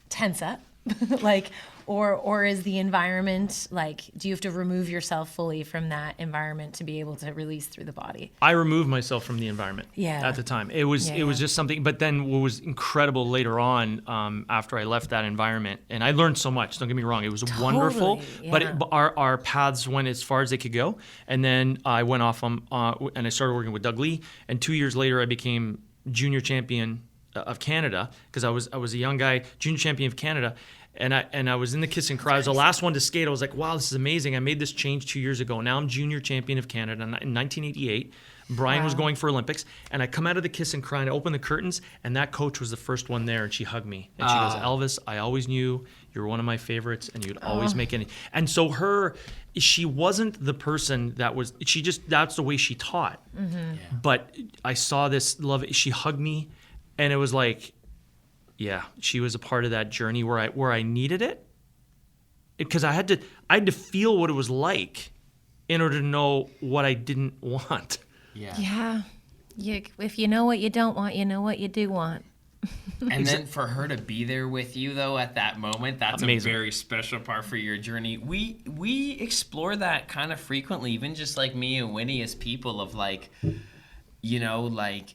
tense up? Like, or is the environment, like, do you have to remove yourself fully from that environment to be able to release through the body? I removed myself from the environment at the time. It was just something. But then what was incredible later on, after I left that environment, and I learned so much. Don't get me wrong, it was wonderful. Yeah. But our paths went as far as they could go. And then I went off and I started working with Doug Lee. And 2 years later, I became junior champion of Canada, because I was a young guy, junior champion of Canada. And I was in the kiss and cry. I was the last one to skate. I was like, wow, this is amazing. I made this change 2 years ago. Now I'm junior champion of Canada in 1988. Brian was going for Olympics. And I come out of the kiss and cry, and I open the curtains, and that coach was the first one there, and she hugged me. And she goes, Elvis, I always knew you were one of my favorites, and you'd always make any. And so she wasn't the person that's the way she taught. Mm-hmm. Yeah. But I saw this love. She hugged me, and it was like, yeah, she was a part of that journey where I needed it, because I had to feel what it was like in order to know what I didn't want. Yeah. If you know what you don't want, you know what you do want. And then for her to be there with you, though, at that moment, that's amazing. A very special part for your journey. We explore that kind of frequently, even just like me and Winnie as people, of like, you know, like,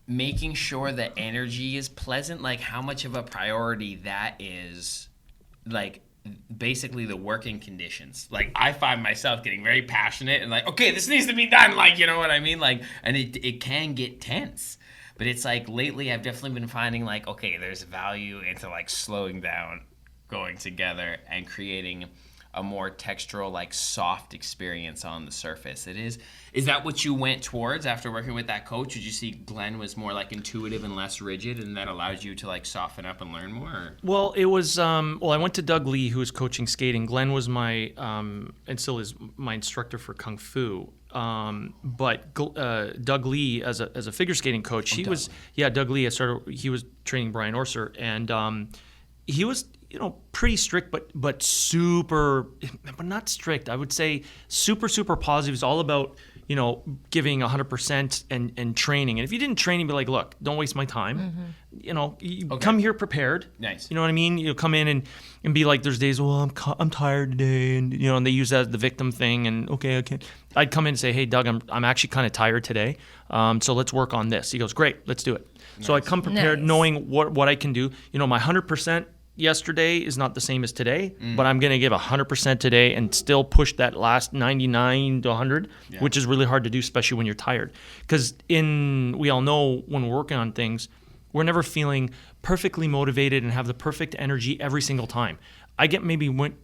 making sure that energy is pleasant, like how much of a priority that is, like basically the working conditions. Like, I find myself getting very passionate and like, okay, this needs to be done, like, you know what I mean? Like, and it can get tense. But it's like, lately I've definitely been finding like, okay, there's value into like slowing down, going together, and creating a more textural, like soft experience on the surface. Is that what you went towards after working with that coach? Did you see Glenn was more like intuitive and less rigid, and that allowed you to like soften up and learn more? Or? Well, it was, I went to Doug Lee, who was coaching skating. Glenn was my, and still is my instructor for Kung Fu. But Doug Lee, as a figure skating coach, Doug Lee, he was training Brian Orser, and he was, you know, pretty strict, but super, but not strict. I would say super, super positive. It's all about, you know, giving 100% and training. And if you didn't train, you'd be like, look, don't waste my time. Mm-hmm. You know, come here prepared. Nice. You know what I mean? You come in and be like, there's days, well, I'm tired today, and you know, and they use that as the victim thing. And okay, I'd come in and say, hey, Doug, I'm actually kind of tired today. So let's work on this. He goes, great, let's do it. Nice. So I come prepared, knowing what I can do. You know, my 100% yesterday is not the same as today, but I'm going to give 100% today and still push that last 99 to 100, which is really hard to do, especially when you're tired. Because we all know when we're working on things, we're never feeling perfectly motivated and have the perfect energy every single time. I get maybe one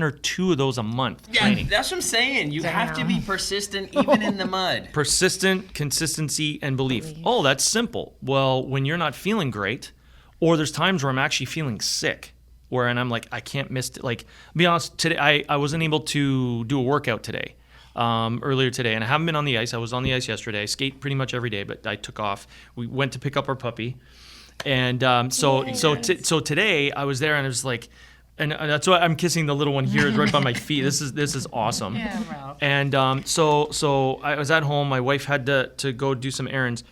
or two of those a month. Yeah, training. that's what I'm saying. You have to be persistent even in the mud. Persistent, consistency, and belief. Oh, that's simple. Well, when you're not feeling great, or there's times where I'm actually feeling sick, and I'm like, I can't miss it. Like, to be honest, today I wasn't able to do a workout today, earlier today, and I haven't been on the ice. I was on the ice yesterday. I skate pretty much every day, but I took off. We went to pick up our puppy. And so today I was there and I was like, and that's why I'm kissing the little one here right by my feet. This is awesome. Yeah, Ralph. And so I was at home. My wife had to go do some errands,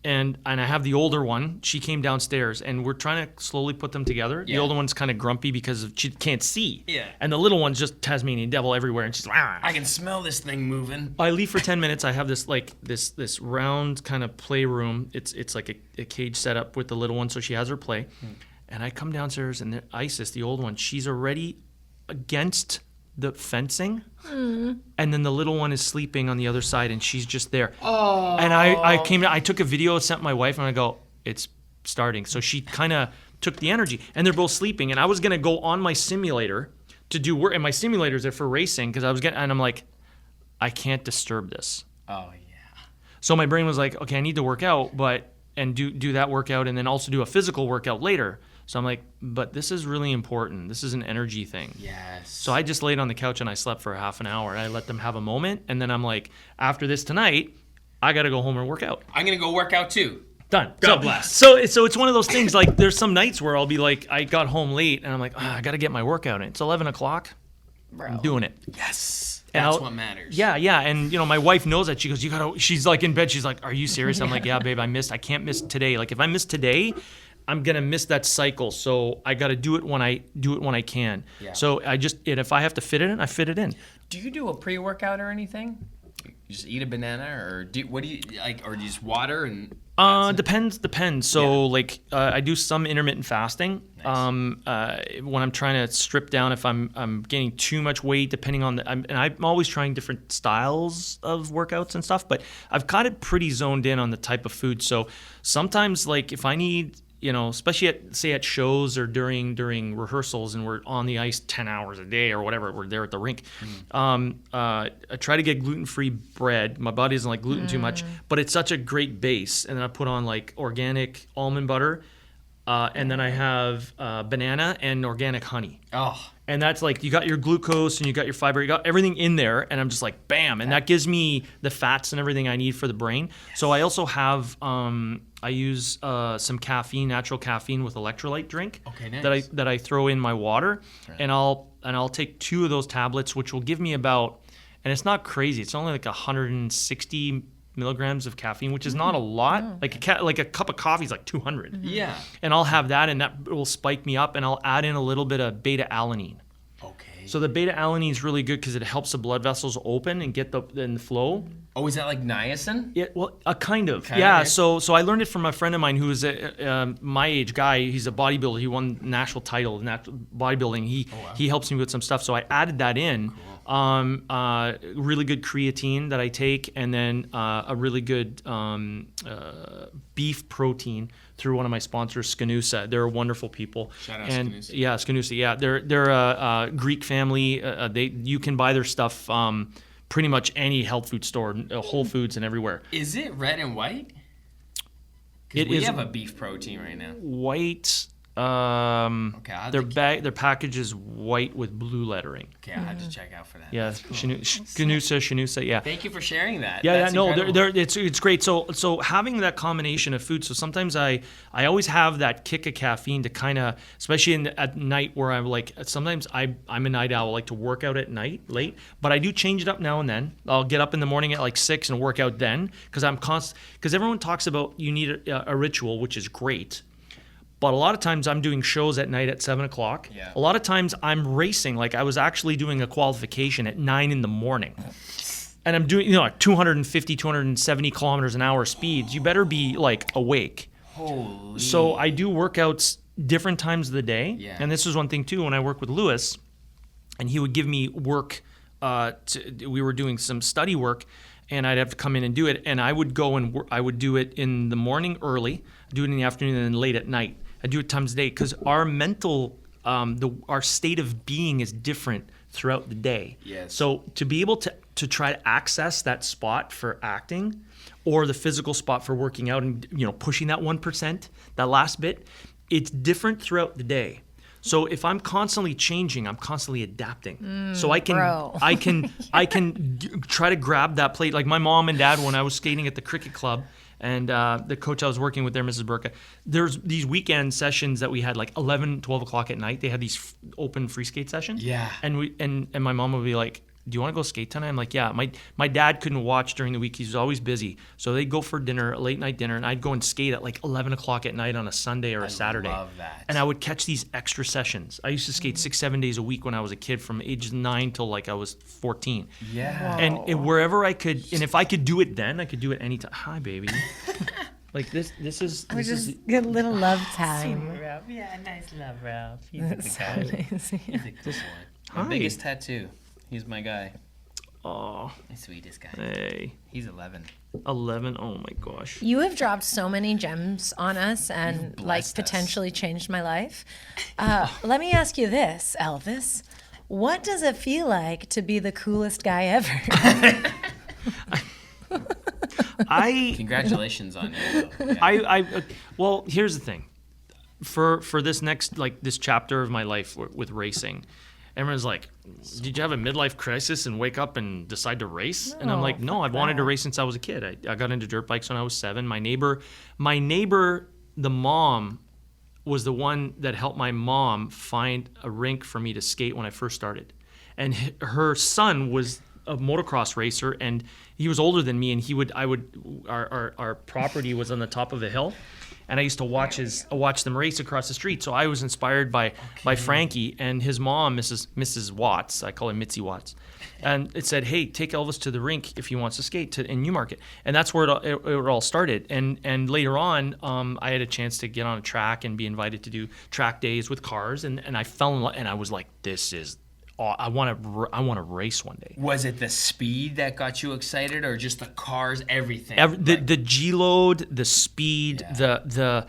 and I have the older one. She came downstairs, and we're trying to slowly put them together. Yeah. The older one's kind of grumpy because she can't see. Yeah. And the little one's just Tasmanian devil everywhere, and she's like, I can smell this thing moving. I leave for 10 minutes. I have this this round kind of playroom. It's like a cage set up with the little one, so she has her play. And I come downstairs, and Isis, the old one, she's already against the fencing, and then the little one is sleeping on the other side, and she's just there. Oh. And I took a video, sent my wife, and I go, it's starting. So she kind of took the energy, and they're both sleeping. And I was gonna go on my simulator to do work, and my simulators are for racing because and I'm like, I can't disturb this. Oh yeah. So my brain was like, okay, I need to work out, and do that workout, and then also do a physical workout later. So I'm like, but this is really important. This is an energy thing. Yes. So I just laid on the couch and I slept for half an hour. I let them have a moment, and then I'm like, after this tonight, I got to go home and work out. I'm gonna go work out too. Done. God bless. So it's one of those things. Like, there's some nights where I'll be like, I got home late, and I'm like, I got to get my workout in. It's 11 o'clock. Bro. I'm doing it. Yes. And That's what matters. Yeah. And my wife knows that. She goes, she's like in bed. She's like, are you serious? I'm like, yeah, babe, I can't miss today. Like, if I miss today, I'm gonna miss that cycle. So I got to do it when I can. Yeah. So if I have to fit it in, I fit it in. Do you do a pre-workout or anything? You just eat a banana, or what do you like, or do you just water and? Depends. So I do some intermittent fasting. Nice. When I'm trying to strip down, if I'm gaining too much weight, depending on and I'm always trying different styles of workouts and stuff. But I've got it pretty zoned in on the type of food. So sometimes, like, if I need, especially at shows or during rehearsals, and we're on the ice 10 hours a day or whatever, we're there at the rink. I try to get gluten-free bread. My body doesn't like gluten too much, but it's such a great base. And then I put on like organic almond butter, and then I have banana and organic honey. Oh. And that's like, you got your glucose and you got your fiber, you got everything in there, and I'm just like, bam, and that gives me the fats and everything I need for the brain. Yes. So I also have I use some caffeine, natural caffeine with electrolyte drink. Okay, nice. that I throw in my water, right. and I'll take 2 of those tablets, which will give me about, and it's not crazy, it's only like 160 milligrams of caffeine, which is not a lot. Like a cup of coffee is like 200. Mm-hmm. Yeah. And I'll have that, and that will spike me up, and I'll add in a little bit of beta alanine. Okay. So the beta alanine is really good because it helps the blood vessels open and get the flow. Oh, is that like niacin? Yeah, well, kind of. Yeah. So I learned it from a friend of mine who is my age guy. He's a bodybuilder. He won national title in bodybuilding. He helps me with some stuff. So I added that in. Cool. Really good creatine that I take, and then a really good beef protein through one of my sponsors, Skanusa. They're wonderful people. Shout out Skanusa. Yeah, Skanusa. Yeah, they're a Greek family. You can buy their stuff pretty much any health food store, Whole Foods and everywhere. Is it red and white? We have a beef protein right now. White. Okay, their package is white with blue lettering. Okay, I'll have to check out for that. Yeah, cool. Skanusa, yeah. Thank you for sharing that. Yeah, it's great. So having that combination of food. So sometimes I always have that kick of caffeine to kind of, especially at night, where I'm like, sometimes I'm a night owl. I like to work out at night late, but I do change it up now and then. I'll get up in the morning at like 6 and work out then, because everyone talks about you need a ritual, which is great. But a lot of times I'm doing shows at night at 7 o'clock. Yeah. A lot of times I'm racing. Like, I was actually doing a qualification at 9 in the morning. And I'm doing, 250, 270 kilometers an hour speeds. You better be like awake. Holy. So I do workouts different times of the day. Yeah. And this was one thing too when I worked with Lewis, and he would give me work. We were doing some study work, and I'd have to come in and do it. And I would go and I would do it in the morning early, do it in the afternoon, and then late at night. I do it times a day because our mental, our state of being is different throughout the day. Yes. So to be able to try to access that spot for acting, or the physical spot for working out, and pushing that 1%, that last bit, it's different throughout the day. So if I'm constantly changing, I'm constantly adapting. So I can bro. I can try to grab that plate. Like my mom and dad, when I was skating at the cricket club, and the coach I was working with there, Mrs. Burka, there's these weekend sessions that we had like 11, 12 o'clock at night. They had these open free skate sessions. Yeah. And my mom would be like, do you want to go skate tonight? I'm like, yeah. My dad couldn't watch during the week. He was always busy. So they'd go for dinner, a late night dinner, and I'd go and skate at like 11 o'clock at night on a Sunday or a Saturday. I love that. And I would catch these extra sessions. I used to skate 6-7 days a week when I was a kid, from age 9 till like I was 14. Yeah. And wherever I could, and if I could do it then, I could do it anytime. Hi, baby. Like this is We're just good little love time. Ralph. Yeah, nice love, Ralph. He's a That's good so guy. nice. He's a good boy. My Hi. biggest tattoo. He's my guy. Oh, My sweetest guy. hey, He's 11. 11. Oh my gosh. You have dropped so many gems on us and like blessed us. potentially changed my life. Let me ask you this, Elvis. What does it feel like to be the coolest guy ever? Congratulations on you. Though. Yeah. Well, here's the thing. For this next, like this chapter of my life with racing, everyone's like, did you have a midlife crisis and wake up and decide to race? And I'm like, no, I've wanted to race since I was a kid. I got into dirt bikes when I was 7. My neighbor, the mom, was the one that helped my mom find a rink for me to skate when I first started. And her son was a motocross racer, and he was older than me, and our property was on the top of a hill, and I used to watch them race across the street. So I was inspired by Frankie and his mom, Mrs. Watts. I call her Mitzi Watts. And it said, hey, take Elvis to the rink if he wants to skate in Newmarket. And that's where it all started. And later on, I had a chance to get on a track and be invited to do track days with cars. And I fell in love, and I was like, I want to race one day. Was it the speed that got you excited, or just the cars, everything? The G load, the speed, the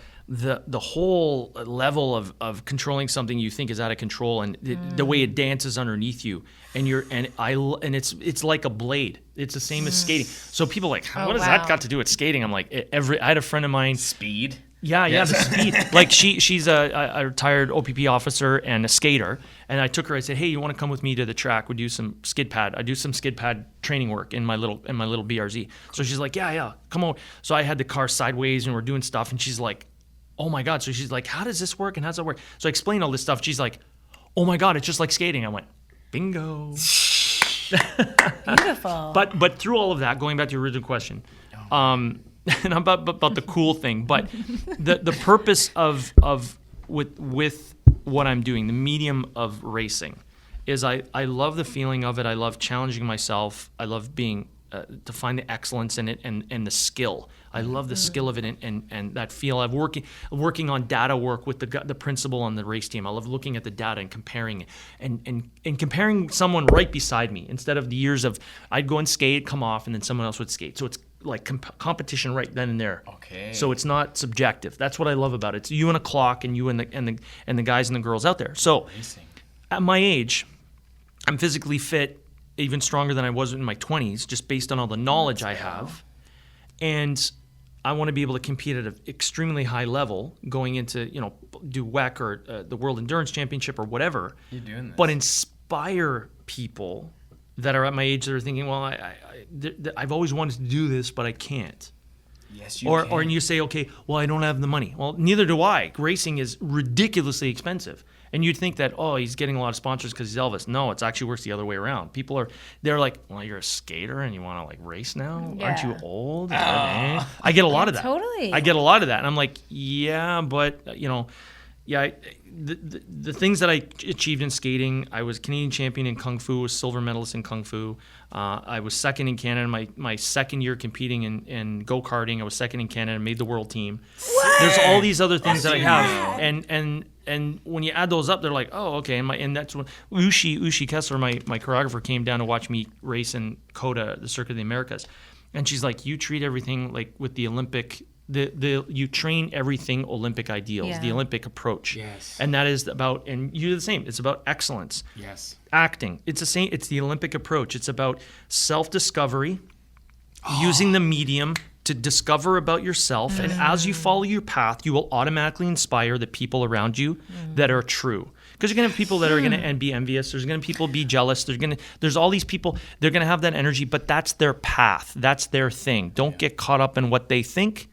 whole level of controlling something you think is out of control, and the way it dances underneath you, and it's like a blade. It's the same as skating. So people are like, what does that got to do with skating? I'm like, I had a friend of mine. Speed. Yeah, the speed. Like she's a retired OPP officer and a skater, and I took her. I said, "Hey, you want to come with me to the track? We do some skid pad. I do some skid pad training work in my little BRZ." So she's like, "Yeah, come on." So I had the car sideways, and we're doing stuff, and she's like, "Oh my god!" So she's like, "How does this work? And how does that work?" So I explained all this stuff. She's like, "Oh my god, it's just like skating." I went, "Bingo." Beautiful. But through all of that, going back to your original question. And about the cool thing, but the purpose of with what I'm doing, the medium of racing, is I love the feeling of it. I love challenging myself. I love being to find the excellence in it and the skill. I love the skill of it and that feel. I'm working on data work with the principal on the race team. I love looking at the data and comparing it and comparing someone right beside me, instead of the years of I'd go and skate, come off, and then someone else would skate. So it's like competition right then and there. Okay. So it's not subjective. That's what I love about it. It's you and a clock, and you and the guys and the girls out there. So at my age, I'm physically fit, even stronger than I was in my 20s, just based on all the knowledge I have. And I want to be able to compete at an extremely high level, going into, do WEC or the World Endurance Championship or whatever. You're doing this. But inspire people that are at my age that are thinking, well, I've always wanted to do this, but I can't. Yes, you Or can. you say, okay, well, I don't have the money. Well, neither do I. Racing is ridiculously expensive. And you'd think that, oh, he's getting a lot of sponsors because he's Elvis. No, it's actually works the other way around. They're like, well, you're a skater and you want to race now? Yeah. Aren't you old? I get a lot of that. Totally. I get a lot of that. And I'm like, yeah, but the things that I achieved in skating, I was Canadian champion in Kung Fu, was silver medalist in Kung Fu. I was second in Canada my second year competing in go-karting. I was second in Canada and made the world team. What? There's all these other things that I have. And when you add those up, they're like, oh, okay. And that's when Ushi Kessler, my choreographer, came down to watch me race in COTA, the Circuit of the Americas. And she's like, you treat everything like with the Olympic, you train everything Olympic ideals, the Olympic approach. Yes. And that is about, and you do the same. It's about excellence. Yes. Acting. It's the same. It's the Olympic approach. It's about self-discovery, using the medium to discover about yourself. And as you follow your path, you will automatically inspire the people around you that are true. Because you're going to have people that are going to be envious. There's going to be people be jealous. There's all these people. They're going to have that energy, but that's their path. That's their thing. Don't get caught up in what they think.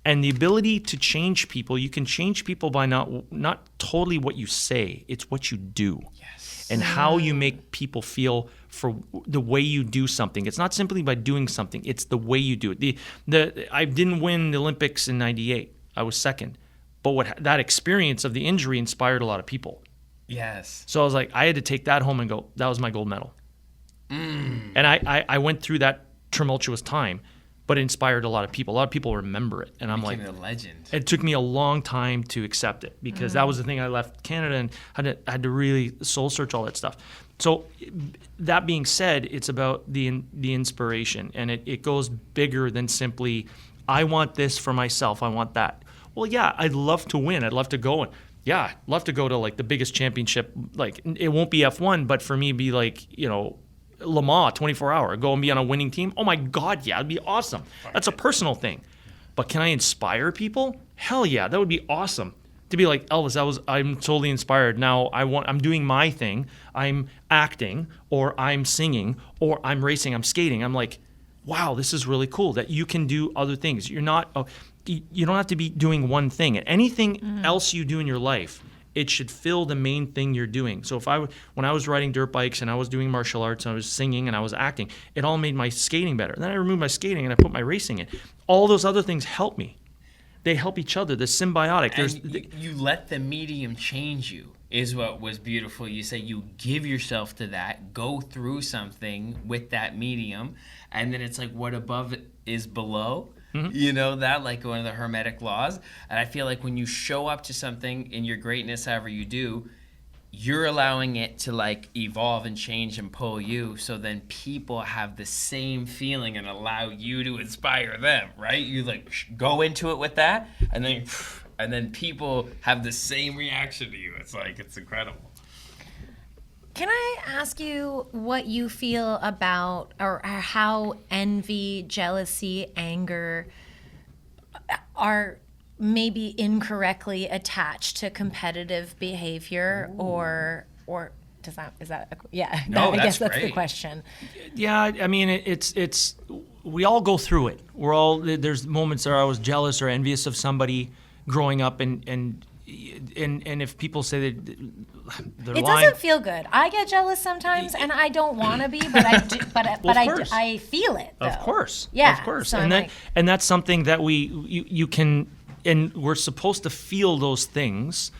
And the ability to change people, you can change people by not totally what you say. It's what you do. Yes. And how you make people feel for the way you do something. It's not simply by doing something. It's the way you do it. I didn't win the Olympics in '98. I was second. But that experience of the injury inspired a lot of people. Yes. So I was like, I had to take that home and go, that was my gold medal. And I went through that tumultuous time, but it inspired a lot of people. A lot of people remember it. And I'm like, a legend. It took me a long time to accept it because that was the thing. I left Canada and had to really soul search all that stuff. So that being said, it's about the inspiration, and it goes bigger than simply, I want this for myself. I want that. Well, yeah, I'd love to win. I'd love to go I'd love to go to like the biggest championship. Like it won't be F1, but for me, be like, Le Mans 24-hour, go and be on a winning team. Oh my God, yeah, it'd be awesome. That's a personal thing. But can I inspire people? Hell yeah, that would be awesome. To be like, Elvis, I'm totally inspired. Now I'm doing my thing. I'm acting, or I'm singing, or I'm racing, I'm skating. I'm like, wow, this is really cool that you can do other things. You don't have to be doing one thing. Anything else you do in your life, it should fill the main thing you're doing. So when I was riding dirt bikes and I was doing martial arts and I was singing and I was acting, it all made my skating better. And then I removed my skating and I put my racing in. All those other things help me. They help each other. They're symbiotic. And you let the medium change you is what was beautiful. You say you give yourself to that, go through something with that medium, and then it's like what above is below. You know that, like one of the Hermetic laws. And I feel like when you show up to something in your greatness, however you do, you're allowing it to like evolve and change and pull you, so then people have the same feeling and allow you to inspire them, right? You like go into it with that, and then people have the same reaction to you. It's like, it's incredible. Can I ask you what you feel about, or how envy, jealousy, anger are maybe incorrectly attached to competitive behavior, or No, I guess that's great. the question. Yeah, I mean, it's we all go through it. There's moments where I was jealous or envious of somebody growing up, and if people say that they're It lying, doesn't feel good. I get jealous sometimes, and I don't want to be, but I do. But I feel it, though. Of course, Yeah, of course, so and that's something that you can, and we're supposed to feel those things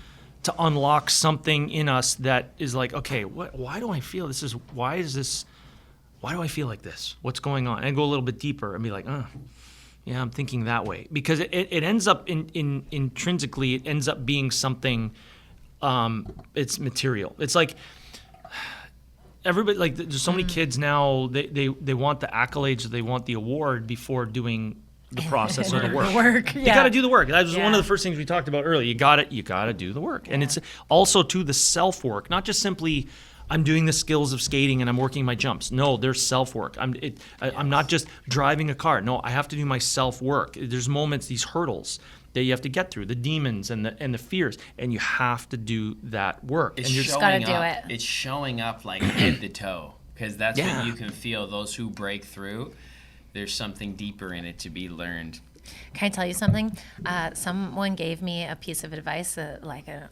to unlock something in us that is like, okay, why do I feel this? Why do I feel like this? What's going on? And go a little bit deeper and be like, yeah, I'm thinking that way, because it ends up intrinsically, it ends up being something. It's material. It's like everybody, like there's so many kids now. They want the accolades, they want the award before doing the process or the work. You got to do the work. That was one of the first things we talked about earlier. You got to do the work, and it's also to the self work, not just simply. I'm doing the skills of skating and I'm working my jumps. No, there's self-work. I'm not just driving a car. No, I have to do my self-work. There's moments, these hurdles that you have to get through, the demons and the fears, and you have to do that work. It's and just got to do it. It's showing up like head to toe, because that's when you can feel those who break through. There's something deeper in it to be learned. Can I tell you something? Someone gave me a piece of advice, like an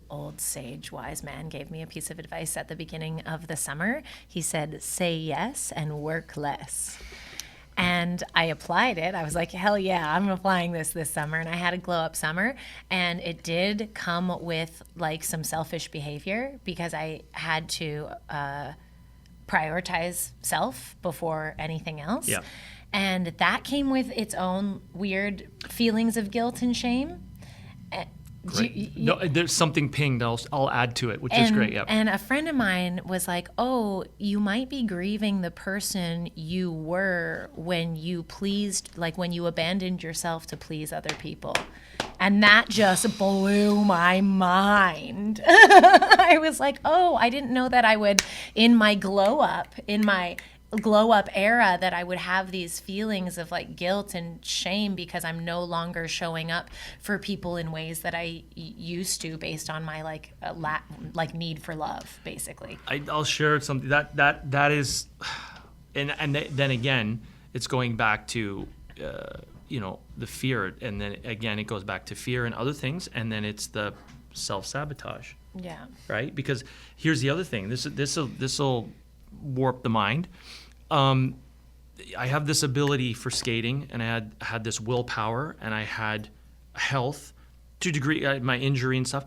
old sage wise man gave me a piece of advice at the beginning of the summer. He said, say yes and work less. And I applied it. I was like, hell yeah, I'm applying this summer. And I had a glow up summer. And it did come with like some selfish behavior because I had to prioritize self before anything else. Yeah. And that came with its own weird feelings of guilt and shame. Great. No, there's something pinged. I'll add to it, which is great. Yeah. And a friend of mine was like, "Oh, you might be grieving the person you were when you pleased, like when you abandoned yourself to please other people." And that just blew my mind. I was like, "Oh, I didn't know that I would in my glow up era that I would have these feelings of like guilt and shame because I'm no longer showing up for people in ways that I used to based on my like need for love, basically." I'll share something that is, and then again, it's going back to the fear, and then again it goes back to fear and other things, and then it's the self-sabotage. Yeah. Right? Because here's the other thing. This will warp the mind. I have this ability for skating, and I had this willpower, and I had health to a degree, my injury and stuff.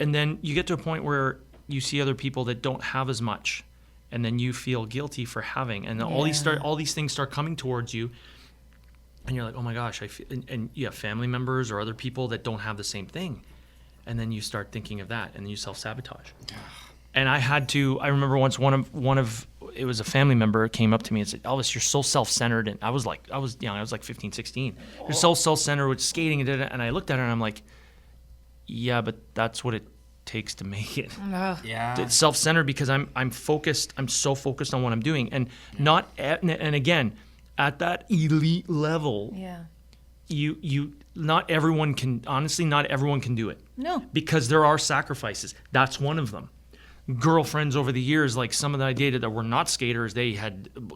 And then you get to a point where you see other people that don't have as much, and then you feel guilty for having, and all these things start coming towards you, and you're like, oh my gosh, and you have family members or other people that don't have the same thing, and then you start thinking of that, and then you self-sabotage. And I remember once one of it was a family member came up to me and said, "Elvis, you're so self-centered." And I was young, I was like 15, 16. You're so self-centered with skating and I looked at her and I'm like, yeah, but that's what it takes to make it. Yeah. It's self-centered because I'm focused. I'm so focused on what I'm doing, and and again, at that elite level, not everyone can do it. No. Because there are sacrifices. That's one of them. Girlfriends over the years, like some of that I dated that were not skaters, they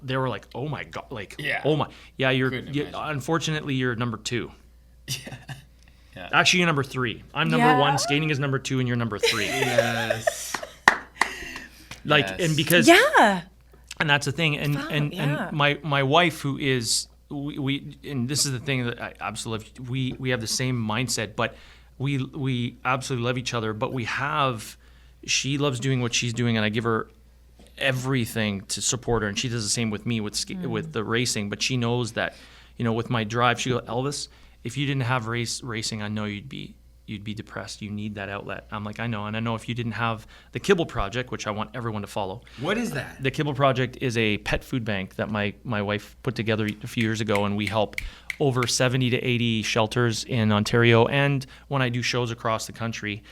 were like, oh my god, like, oh my, yeah, unfortunately you're number 2. Yeah. Actually, you're number 3. I'm number 1. Skating is number 2, and you're number 3. Yes. And because and that's the thing, and my wife, who is we and this is the thing that I absolutely love, we have the same mindset, but we absolutely love each other, but she loves doing what she's doing, and I give her everything to support her, and she does the same with me with the racing. But she knows that, with my drive, she goes, "Elvis, if you didn't have racing, I know you'd be depressed. You need that outlet." I'm like, I know, and I know if you didn't have the Kibble Project, which I want everyone to follow. What is that? The Kibble Project is a pet food bank that my wife put together a few years ago, and we help over 70 to 80 shelters in Ontario, and when I do shows across the country,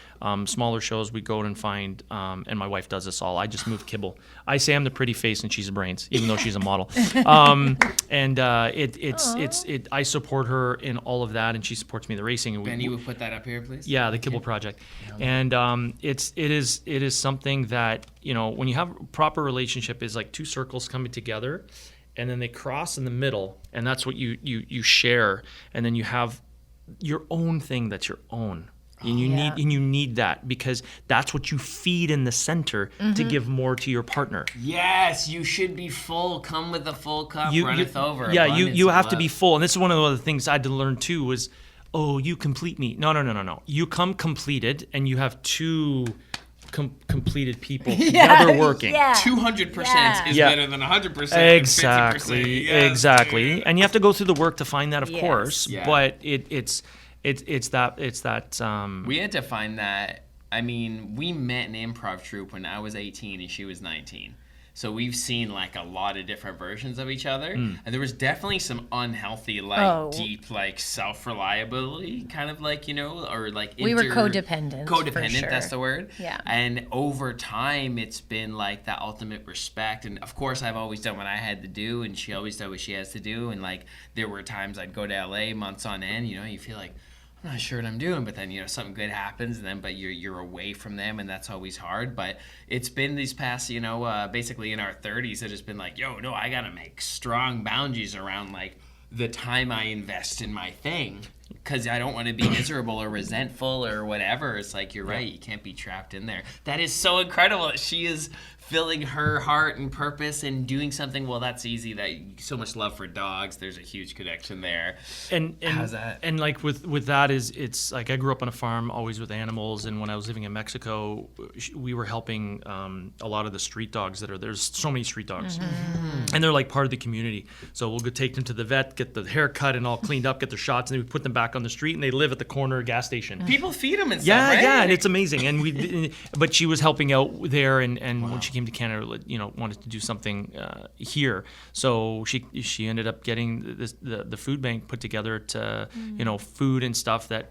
smaller shows, we go and find, and my wife does this all. I just move Kibble. I say I'm the pretty face and she's the brains, even though she's a model. I support her in all of that, and she supports me in the racing. And Ben, you would put that up here, please? Yeah, the Kibble Project. And it is something that, when you have a proper relationship, is like two circles coming together, and then they cross in the middle, and that's what you share, and then you have your own thing that's your own. And you need that, because that's what you feed in the center to give more to your partner. Yes, you should be full. Come with a full cup, runneth over. Yeah, you have to be full. And this is one of the other things I had to learn too, was, you complete me. No. You come completed, and you have two completed people together working. 200% is better than 100%. Exactly. 50%. Exactly. And you have to go through the work to find that, of course. Yeah. But it's that. We had to find that. I mean, we met an improv troupe when I was 18 and she was 19. So we've seen like a lot of different versions of each other. And there was definitely some unhealthy, deep, self-reliability, kind of or we were codependent. Codependent, for sure. That's the word. Yeah. And over time, it's been like that ultimate respect. And of course, I've always done what I had to do, and she always did what she has to do. And there were times I'd go to LA months on end, you feel like, I'm not sure what I'm doing, but then something good happens, and then you're away from them, and that's always hard. But it's been these past basically in our 30s, it has been like, I gotta make strong boundaries around the time I invest in my thing, because I don't want to be miserable or resentful or whatever. It's like, you're right, you can't be trapped in there. That is so incredible that she is filling her heart and purpose and doing something, well, that's easy. That so much love for dogs. There's a huge connection there. And How's that? And like with that it's like I grew up on a farm, always with animals, and when I was living in Mexico, we were helping a lot of the street dogs there's so many street dogs, and they're like part of the community. So we'll go take them to the vet, get the hair cut and all cleaned up, get their shots, and then we put them back on the street, and they live at the corner gas station. People feed them and stuff, Yeah, right? yeah, and it's amazing. And but she was helping out there, and when she came to Canada, wanted to do something here. So she ended up getting the food bank put together to food and stuff that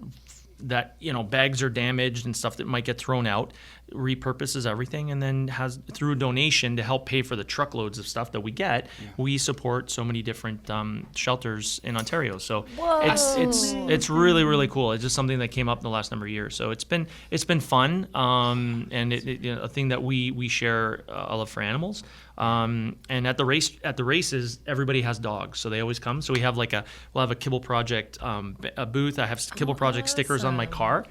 bags are damaged and stuff that might get thrown out, repurposes everything, and then has, through a donation to help pay for the truckloads of stuff that we get, we support so many different shelters in Ontario. So it's really, really cool. It's just something that came up in the last number of years. So it's been fun, and a thing that we share a love for animals. And at the races, everybody has dogs, so they always come. So we'll have a Kibble Project a booth. I have Kibble Project stickers on my car,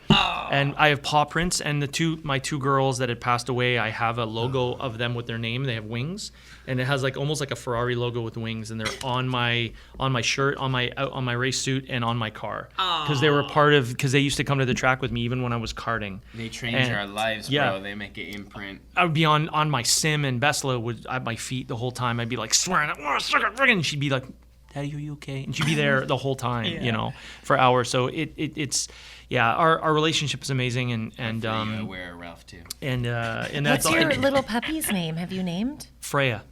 and I have paw prints. And my two girls that had passed away, I have a logo of them with their name. They have wings, and it has almost like a Ferrari logo with wings, and they're on my shirt, on my race suit, and on my car, because they were because they used to come to the track with me even when I was karting. They change our lives, bro. They make an imprint. I would be on my sim, and Besla would at my feet the whole time. I'd be like swearing, and she'd be like, "Daddy, are you okay?" And she'd be there the whole time, for hours. So it's our relationship is amazing, and wear a Ralph too. And that's What's your little puppy's name? Have you named? Freya.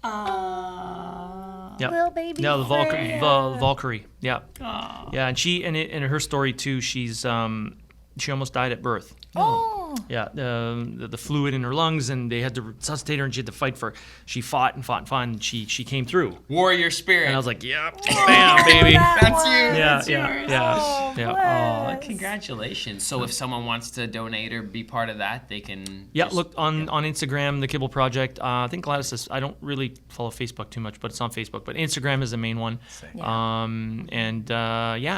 Yep. Little baby. No, the Freya. Valkyrie. Yeah. Yeah, and she and her story too. She almost died at birth. Oh. Yeah, the fluid in her lungs, and they had to resuscitate her, and she had to fight she fought and fought and fought, and she came through. Warrior spirit. And I was like, yep, bam, baby. That's you. Yeah. Oh, congratulations. So if someone wants to donate or be part of that, they can... Yeah, look on Instagram, the Kibble Project. I think Gladys I don't really follow Facebook too much, but it's on Facebook. But Instagram is the main one. Yeah.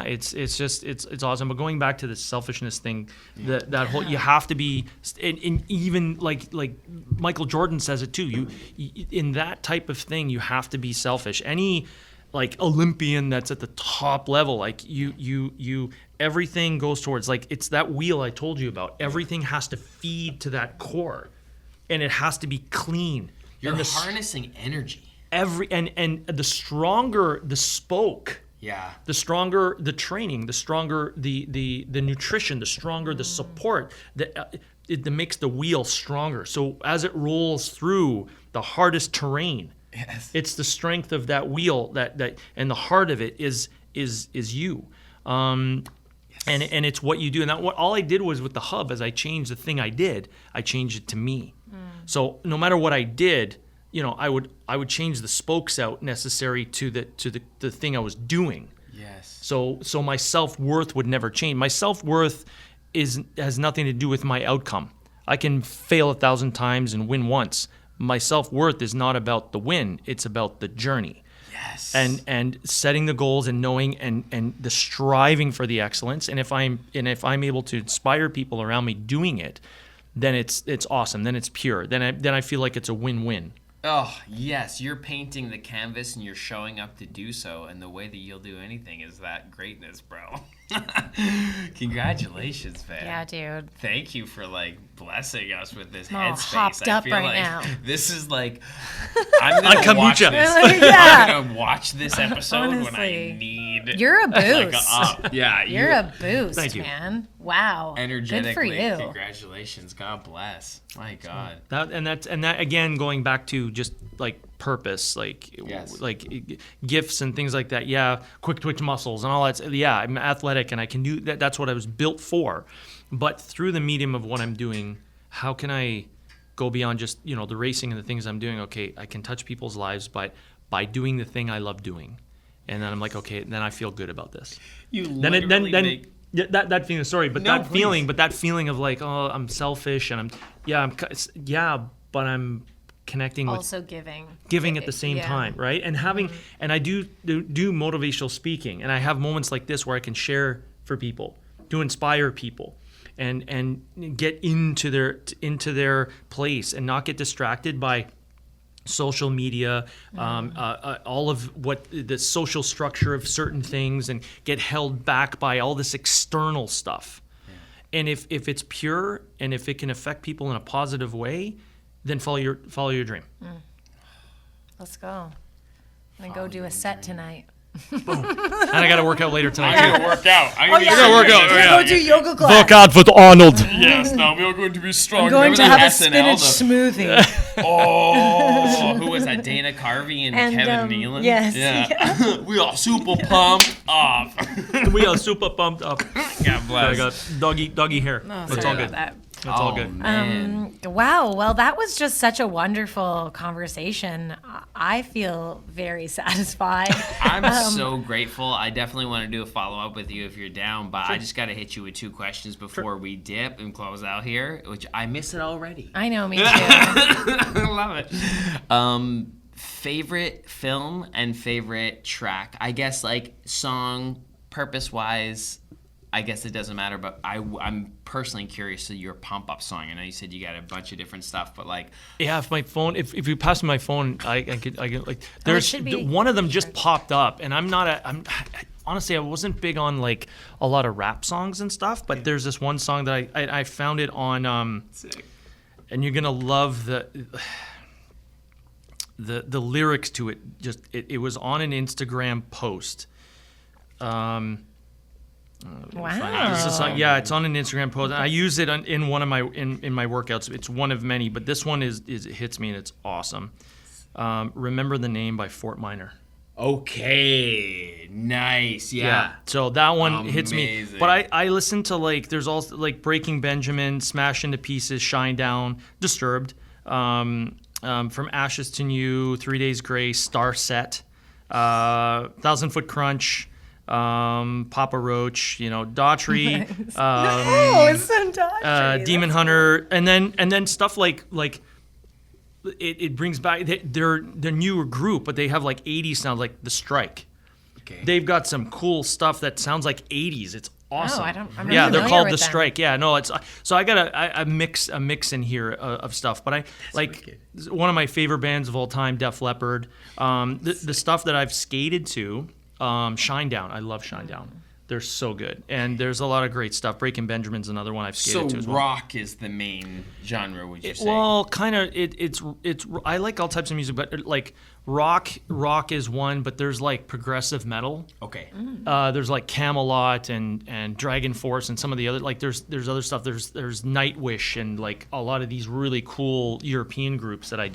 It's awesome. But going back to the selfishness thing, that whole, you have to be, and even like Michael Jordan says it too. You in that type of thing, you have to be selfish. Any Olympian that's at the top level, you everything goes towards, it's that wheel I told you about. Everything has to feed to that core, and it has to be clean. You're harnessing energy. And the stronger the spoke, the stronger the training, the stronger the nutrition, the stronger the support. It makes the wheel stronger. So as it rolls through the hardest terrain, it's the strength of that wheel that and the heart of it is you. And it's what you do. And all I did was with the hub, as I changed the thing I did, I changed it to me. So no matter what I did, I would change the spokes out necessary to the thing I was doing. Yes. So my self-worth would never change. My self-worth has nothing to do with my outcome. I can fail 1,000 times and win once. My self-worth is not about the win. It's about the journey. Yes. And setting the goals and knowing and the striving for the excellence. And if I'm able to inspire people around me doing it, then it's awesome. Then it's pure. Then I feel like it's a win-win. Oh, yes. You're painting the canvas and you're showing up to do so. And the way that you'll do anything is that greatness, bro. Congratulations, man. Yeah, dude. Thank you for blessing us with this I'm all headspace. hopped up I feel right now. This is I'm gonna watch kombucha. this. Yeah. I'm gonna watch this episode when I Honestly. need. You're a boost. Yeah, You're a boost, Thank you. man. Wow. energetically. Good for you. Congratulations. God bless. My God. That again, going back to just purpose, Yes. gifts and things like that. Yeah, quick twitch muscles and all that. Yeah, I'm athletic and I can do that. That's what I was built for. But through the medium of what I'm doing, how can I go beyond just the racing and the things I'm doing? Okay, I can touch people's lives, but by doing the thing I love doing, and then I'm like, okay, then I feel good about this. That feeling. Sorry, but No, that please. feeling. But that feeling of oh, I'm selfish and but I'm connecting with Also giving at the same time, right? And having and I do motivational speaking, and I have moments like this where I can share for people to inspire people, and get into their place and not get distracted by social media, all of what the social structure of certain things, and get held back by all this external stuff. And if it's pure and if it can affect people in a positive way, then follow your dream. Let's go. I'm gonna go do a set tonight. And I got to work out later tonight. I'm gonna work out. I'm gonna yeah. work out. Go do yoga class. out with Arnold. Yes, now we are going to be strong. I'm going to Remember have a that spinach SNL, smoothie. Oh, who was that? Dana Carvey and Kevin Nealon? Yes. Yeah. We are super pumped up. We are super pumped up. God bless. I got doggy hair. It's all good. That's all good. Man. Wow. Well, that was just such a wonderful conversation. I feel very satisfied. I'm so grateful. I definitely want to do a follow-up with you if you're down, but I just got to hit you with 2 questions before we dip and close out here, which I miss it already. I know, me too. I love it. Favorite film and favorite track? I guess like song, purpose-wise, I guess it doesn't matter, but I'm personally curious to your pump-up song. I know you said you got a bunch of different stuff, but like... Yeah, if my phone, if you pass me my phone, I could like, there's, should be- one of them just popped up, and honestly, I wasn't big on like a lot of rap songs and stuff, but there's this one song that I found it on, Sick. and you're gonna love the lyrics to it. Just it was on an Instagram post. Wow. This is like, yeah, it's on an Instagram post. I use it in one of my in my workouts. It's one of many, but this one is it hits me and it's awesome. Remember the Name by Fort Minor. Okay, nice, yeah. So that one hits me. Amazing. But I listen to like there's also like Breaking Benjamin, Smash into Pieces, Shine Down, Disturbed, From Ashes to New, 3 Days Grace, Star Set, 1,000 Foot Crunch. Papa Roach, Daughtry, It's so Daughtry. Demon Hunter, and then stuff like it brings back they're newer group, but they have like 80s sounds, like The Strike. Okay. They've got some cool stuff that sounds like 80s. It's awesome. I'm not yeah, they're familiar called with The them. Strike. Yeah, no, it's so I got a mix in here of stuff, but I like one of my favorite bands of all time, Def Leppard. The stuff that I've skated to. Shine Down. I love Shine Down. They're so good. And there's a lot of great stuff. Breaking Benjamin's another one I've skated to as well. Rock is the main genre, would you say? Well, kind of. It's. I like all types of music, but like rock is one. But there's like progressive metal. Okay. There's like Camelot and Dragon Force and some of the other there's other stuff. There's Nightwish and like a lot of these really cool European groups that I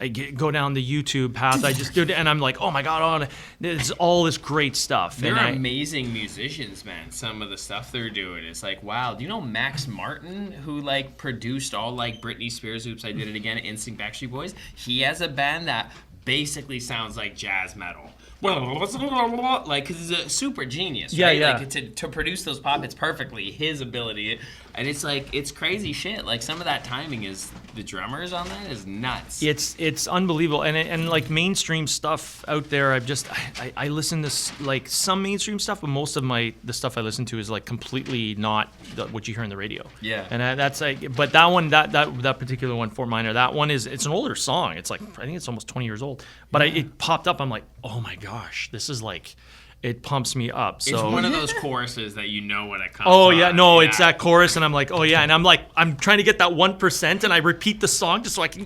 go down the YouTube path. I just do it, and I'm like, oh my god, there's all this great stuff. They're and amazing musicians, man. Some of the stuff they're doing, it's like, wow. Do you know Max Martin, who like produced all like Britney Spears, Oops, I Did It Again, NSYNC, Backstreet Boys? He has a band that basically sounds like jazz metal. Like, because he's a super genius, right? Yeah. Like, to produce those puppets perfectly, his ability. And it's like, it's crazy shit. Like, some of that timing is, the drummers on that is nuts. It's unbelievable, and like mainstream stuff out there. I listen to like some mainstream stuff, but most of the stuff I listen to is like completely not what you hear on the radio. Yeah. And that's like, but that one, that particular one, Fort Minor, that one it's an older song. It's like I think it's almost 20 years old. But it popped up. I'm like, oh my gosh, this is like. It pumps me up. So it's one of those choruses that you know when it comes oh on. yeah, no, it's that chorus, and I'm like, oh yeah, and I'm trying to get that 1%, and I repeat the song just so I can.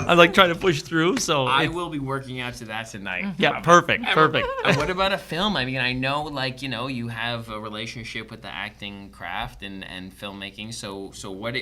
I'm like trying to push through. So I will be working out to that tonight. yeah, perfect. And what about a film? I mean, I know, like, you have a relationship with the acting craft and filmmaking. So what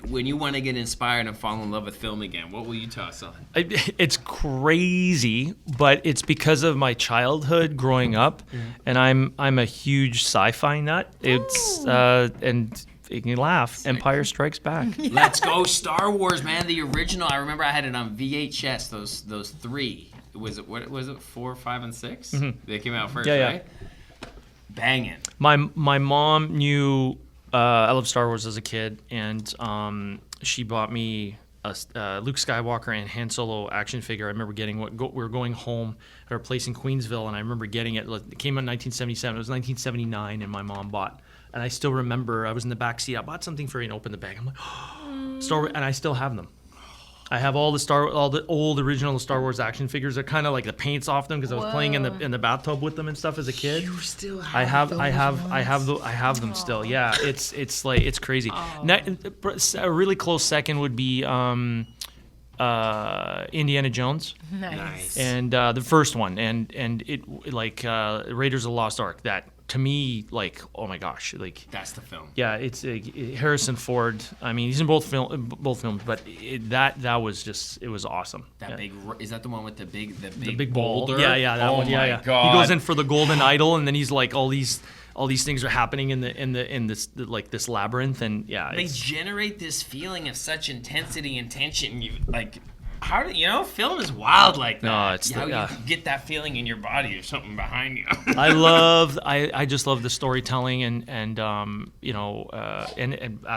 when you want to get inspired and fall in love with film again, what will you toss on? It's crazy, but it's because of my childhood growing up, and I'm a huge sci-fi nut. It's and you can laugh. Empire Strikes Back. Let's go Star Wars, man! The original. I remember I had it on VHS. Those 3. Was it 4, 5, and 6? They came out first, Yeah. right? Banging. My mom knew I loved Star Wars as a kid, and she bought me Luke Skywalker and Han Solo action figure. I remember getting we were going home at our place in Queensville, and I remember getting it. It came out in 1977. It was 1979, and my mom bought. And I still remember I was in the back seat. I bought something for you and opened the bag. I'm like, Star Wars, and I still have them. I have all the old original Star Wars action figures. They're kind of like the paint's off them because I was playing in the bathtub with them and stuff as a kid. You still have I have them still. Yeah, it's like it's crazy. A really close second would be Indiana Jones. Nice. And the first one, and it like Raiders of the Lost Ark. That to me, like, oh my gosh, like That's the film. yeah, it's Harrison Ford. I mean, he's in both films, but that was just it was awesome. That big is that the one with the big big boulder? Yeah, that oh one. Yeah, my yeah. God. He goes in for the golden idol, and then he's like all these things are happening in this like this labyrinth, and yeah, They it's, generate this feeling of such intensity and tension. You like. How do film is wild like that? No, it's how the- you get that feeling in your body or something behind you. I just love the storytelling and as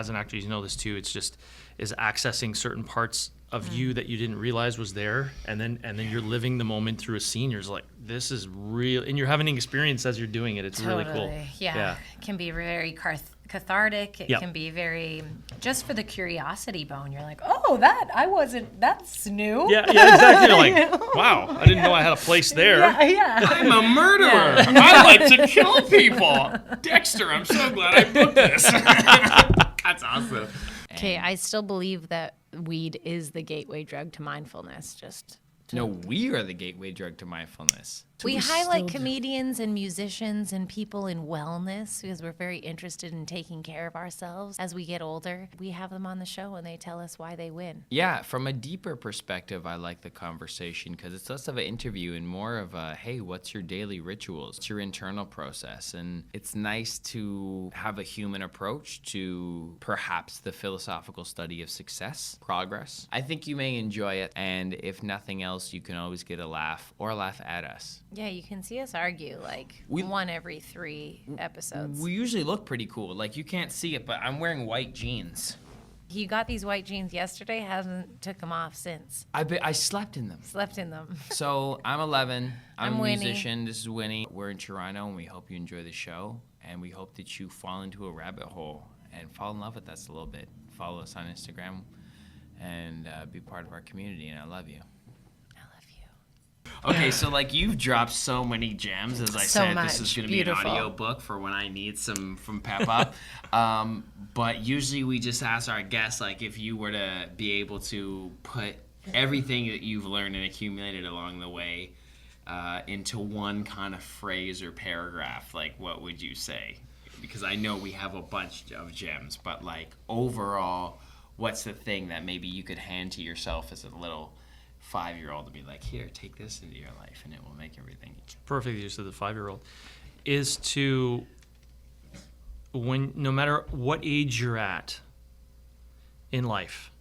an actor you know this too. It's just is accessing certain parts of you that you didn't realize was there, and then you're living the moment through a scene. You're just like, this is real, and you're having an experience as you're doing it. It's really cool. Yeah. It can be very cathartic. It Yep. can be very just for the curiosity bone. You're like, oh, that's new. Yeah, exactly. You're like, wow, I didn't know I had a place there. Yeah. I'm a murderer. I like to kill people. Dexter, I'm so glad I booked this. That's awesome. Okay, I still believe that weed is the gateway drug to mindfulness. No, we are the gateway drug to mindfulness. We highlight comedians and musicians and people in wellness because we're very interested in taking care of ourselves. As we get older, we have them on the show and they tell us why they win. Yeah, from a deeper perspective, I like the conversation because it's less of an interview and more of a, hey, what's your daily rituals? It's your internal process. And it's nice to have a human approach to perhaps the philosophical study of success, progress. I think you may enjoy it. And if nothing else, you can always get a laugh or laugh at us. Yeah, you can see us argue like one every 3 episodes. We usually look pretty cool. Like, you can't see it, but I'm wearing white jeans. He got these white jeans yesterday, hasn't took them off since. I slept in them. Slept in them. So I'm 11. I'm a Winnie. musician. This is Winnie. We're in Toronto, and we hope you enjoy the show. And we hope that you fall into a rabbit hole and fall in love with us a little bit. Follow us on Instagram and be part of our community. And I love you. Okay, so like you've dropped so many gems. As I So said, much. this is going to be Beautiful. an audio book for when I need some from Pep Up. But usually we just ask our guests, like, if you were to be able to put everything that you've learned and accumulated along the way into one kind of phrase or paragraph, like, what would you say? Because I know we have a bunch of gems, but like overall, what's the thing that maybe you could hand to yourself as a little 5-year-old to be like, here, take this into your life and it will make everything easier. Perfect use of the 5-year-old is to, when no matter what age you're at in life,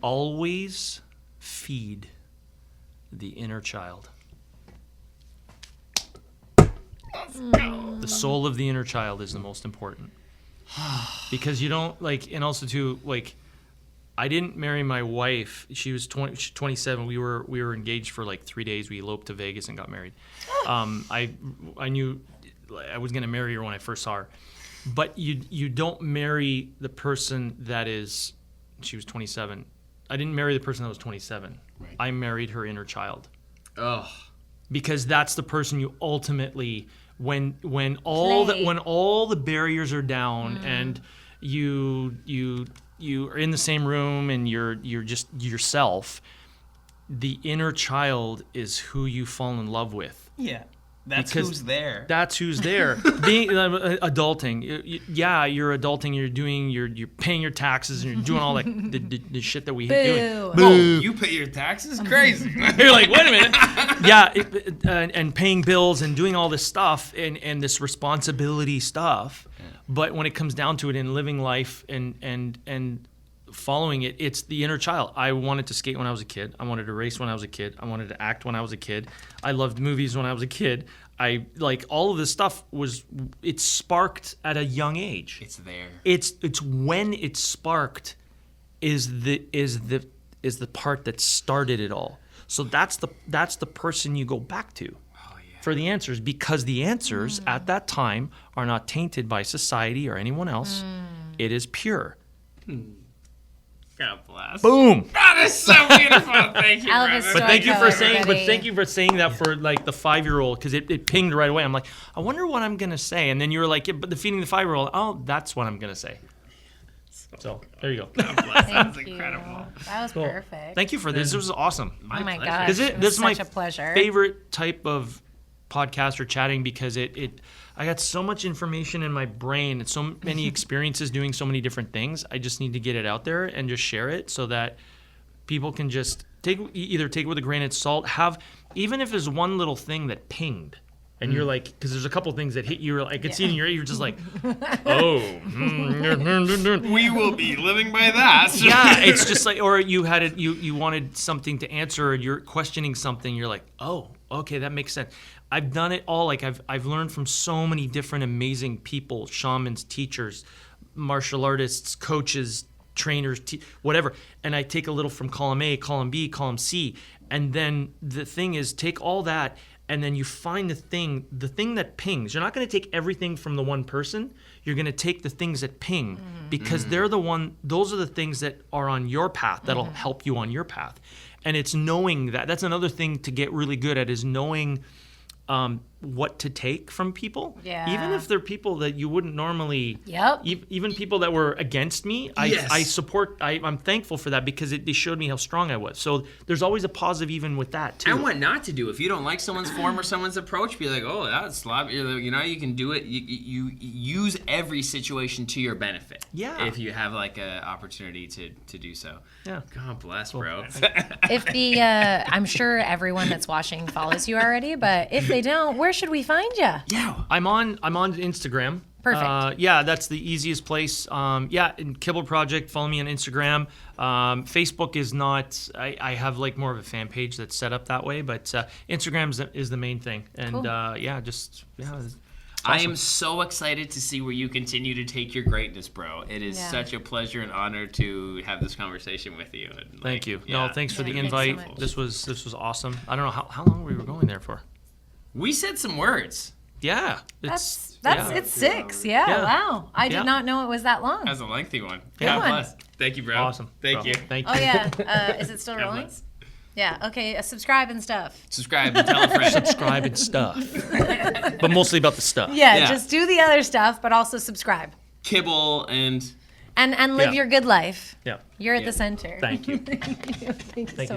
always feed the inner child. The soul of the inner child is the most important. Because you don't, like, and also too, like, I didn't marry my wife. She was 27. We were engaged for like 3 days. We eloped to Vegas and got married. I knew I was gonna marry her when I first saw her, but you don't marry the person that is. She was 27. I didn't marry the person that was 27. Right. I married her inner child. Oh, Because that's the person you ultimately when all the barriers are down and you are in the same room and you're just yourself, the inner child is who you fall in love with. yeah. That's Because who's there. That's who's there. Being adulting, you're adulting. You're paying your taxes and you're doing all the shit that we hate doing. Boo. Oh, you pay your taxes? Crazy. You're like, wait a minute. Yeah, and paying bills and doing all this stuff and this responsibility stuff. But when it comes down to it in living life and following it, it's the inner child. I wanted to skate when I was a kid. I wanted to race when I was a kid. I wanted to act when I was a kid. I loved movies when I was a kid. I like all of this stuff it sparked at a young age. It's there. It's when it sparked is the part that started it all. So that's the person you go back to for the answers, because the answers at that time are not tainted by society or anyone else. It is pure. God bless. Boom. That is so beautiful. Thank you, Elvis Brendan. Thank you for saying that for like the 5-year-old, because it pinged right away. I'm like, I wonder what I'm gonna say, and then you were like, yeah, but the feeding the 5-year-old. Oh, that's what I'm gonna say. So there you go. God bless. That was Thank you. incredible. That was perfect. Thank you for this. This was awesome. Oh my pleasure. gosh. This It was is my such a pleasure. favorite type of podcast or chatting, because I got so much information in my brain and so many experiences doing so many different things. I just need to get it out there and just share it so that people can just either take it with a grain of salt, even if there's one little thing that pinged. And you're like, because there's a couple things that hit you. I could see it in your ear. You're just like, oh. We will be living by that. Yeah, it's just like, or you had it. You wanted something to answer, and you're questioning something. You're like, oh, okay, that makes sense. I've done it all. Like I've learned from so many different amazing people, shamans, teachers, martial artists, coaches, trainers, whatever. And I take a little from column A, column B, column C, and then the thing is, take all that. And then you find the thing that pings. You're not going to take everything from the one person. You're going to take the things that ping, because they're those are the things that are on your path that'll help you on your path. And it's knowing that. That's another thing to get really good at, is knowing what to take from people. Yeah. Even if they're people that you wouldn't normally. Yep. Even people that were against me, I support. I'm thankful for that, because they showed me how strong I was. So there's always a positive even with that too. And what not to do. If you don't like someone's form or someone's approach, be like, oh, that's sloppy. You know, you can do it. You use every situation to your benefit. Yeah. If you have like an opportunity to do so. Yeah. God bless, bro. If I'm sure everyone that's watching follows you already, but if they don't, where should we find you? Yeah. I'm on Instagram. Perfect. Yeah, that's the easiest place. In Kibble Project, follow me on Instagram. Facebook is not. I have like more of a fan page that's set up that way, but Instagram is the main thing. And Cool. it's I awesome. am so excited to see where you continue to take your greatness, bro. It is Yeah. such a pleasure and honor to have this conversation with you. And, Thank you. yeah. No, thanks for the Thanks so invite. much. This was awesome. I don't know how long we were going there for. We said some words. Yeah, That's yeah. it's 6. Yeah, Yeah. wow. I Yeah. did not know it was that long. That was a lengthy one. Good God one. bless. Thank you, bro. Awesome. Thank bro. you. Thank you. Oh yeah. Is it still God rolling? bless. Yeah. Okay. Subscribe and stuff. Subscribe and tell a friend. Subscribe and stuff, but mostly about the stuff. Yeah, Yeah. Just do the other stuff, but also subscribe Kibble and and live Yeah. your good life. Yeah. You're at the center. Thank you. Thank you so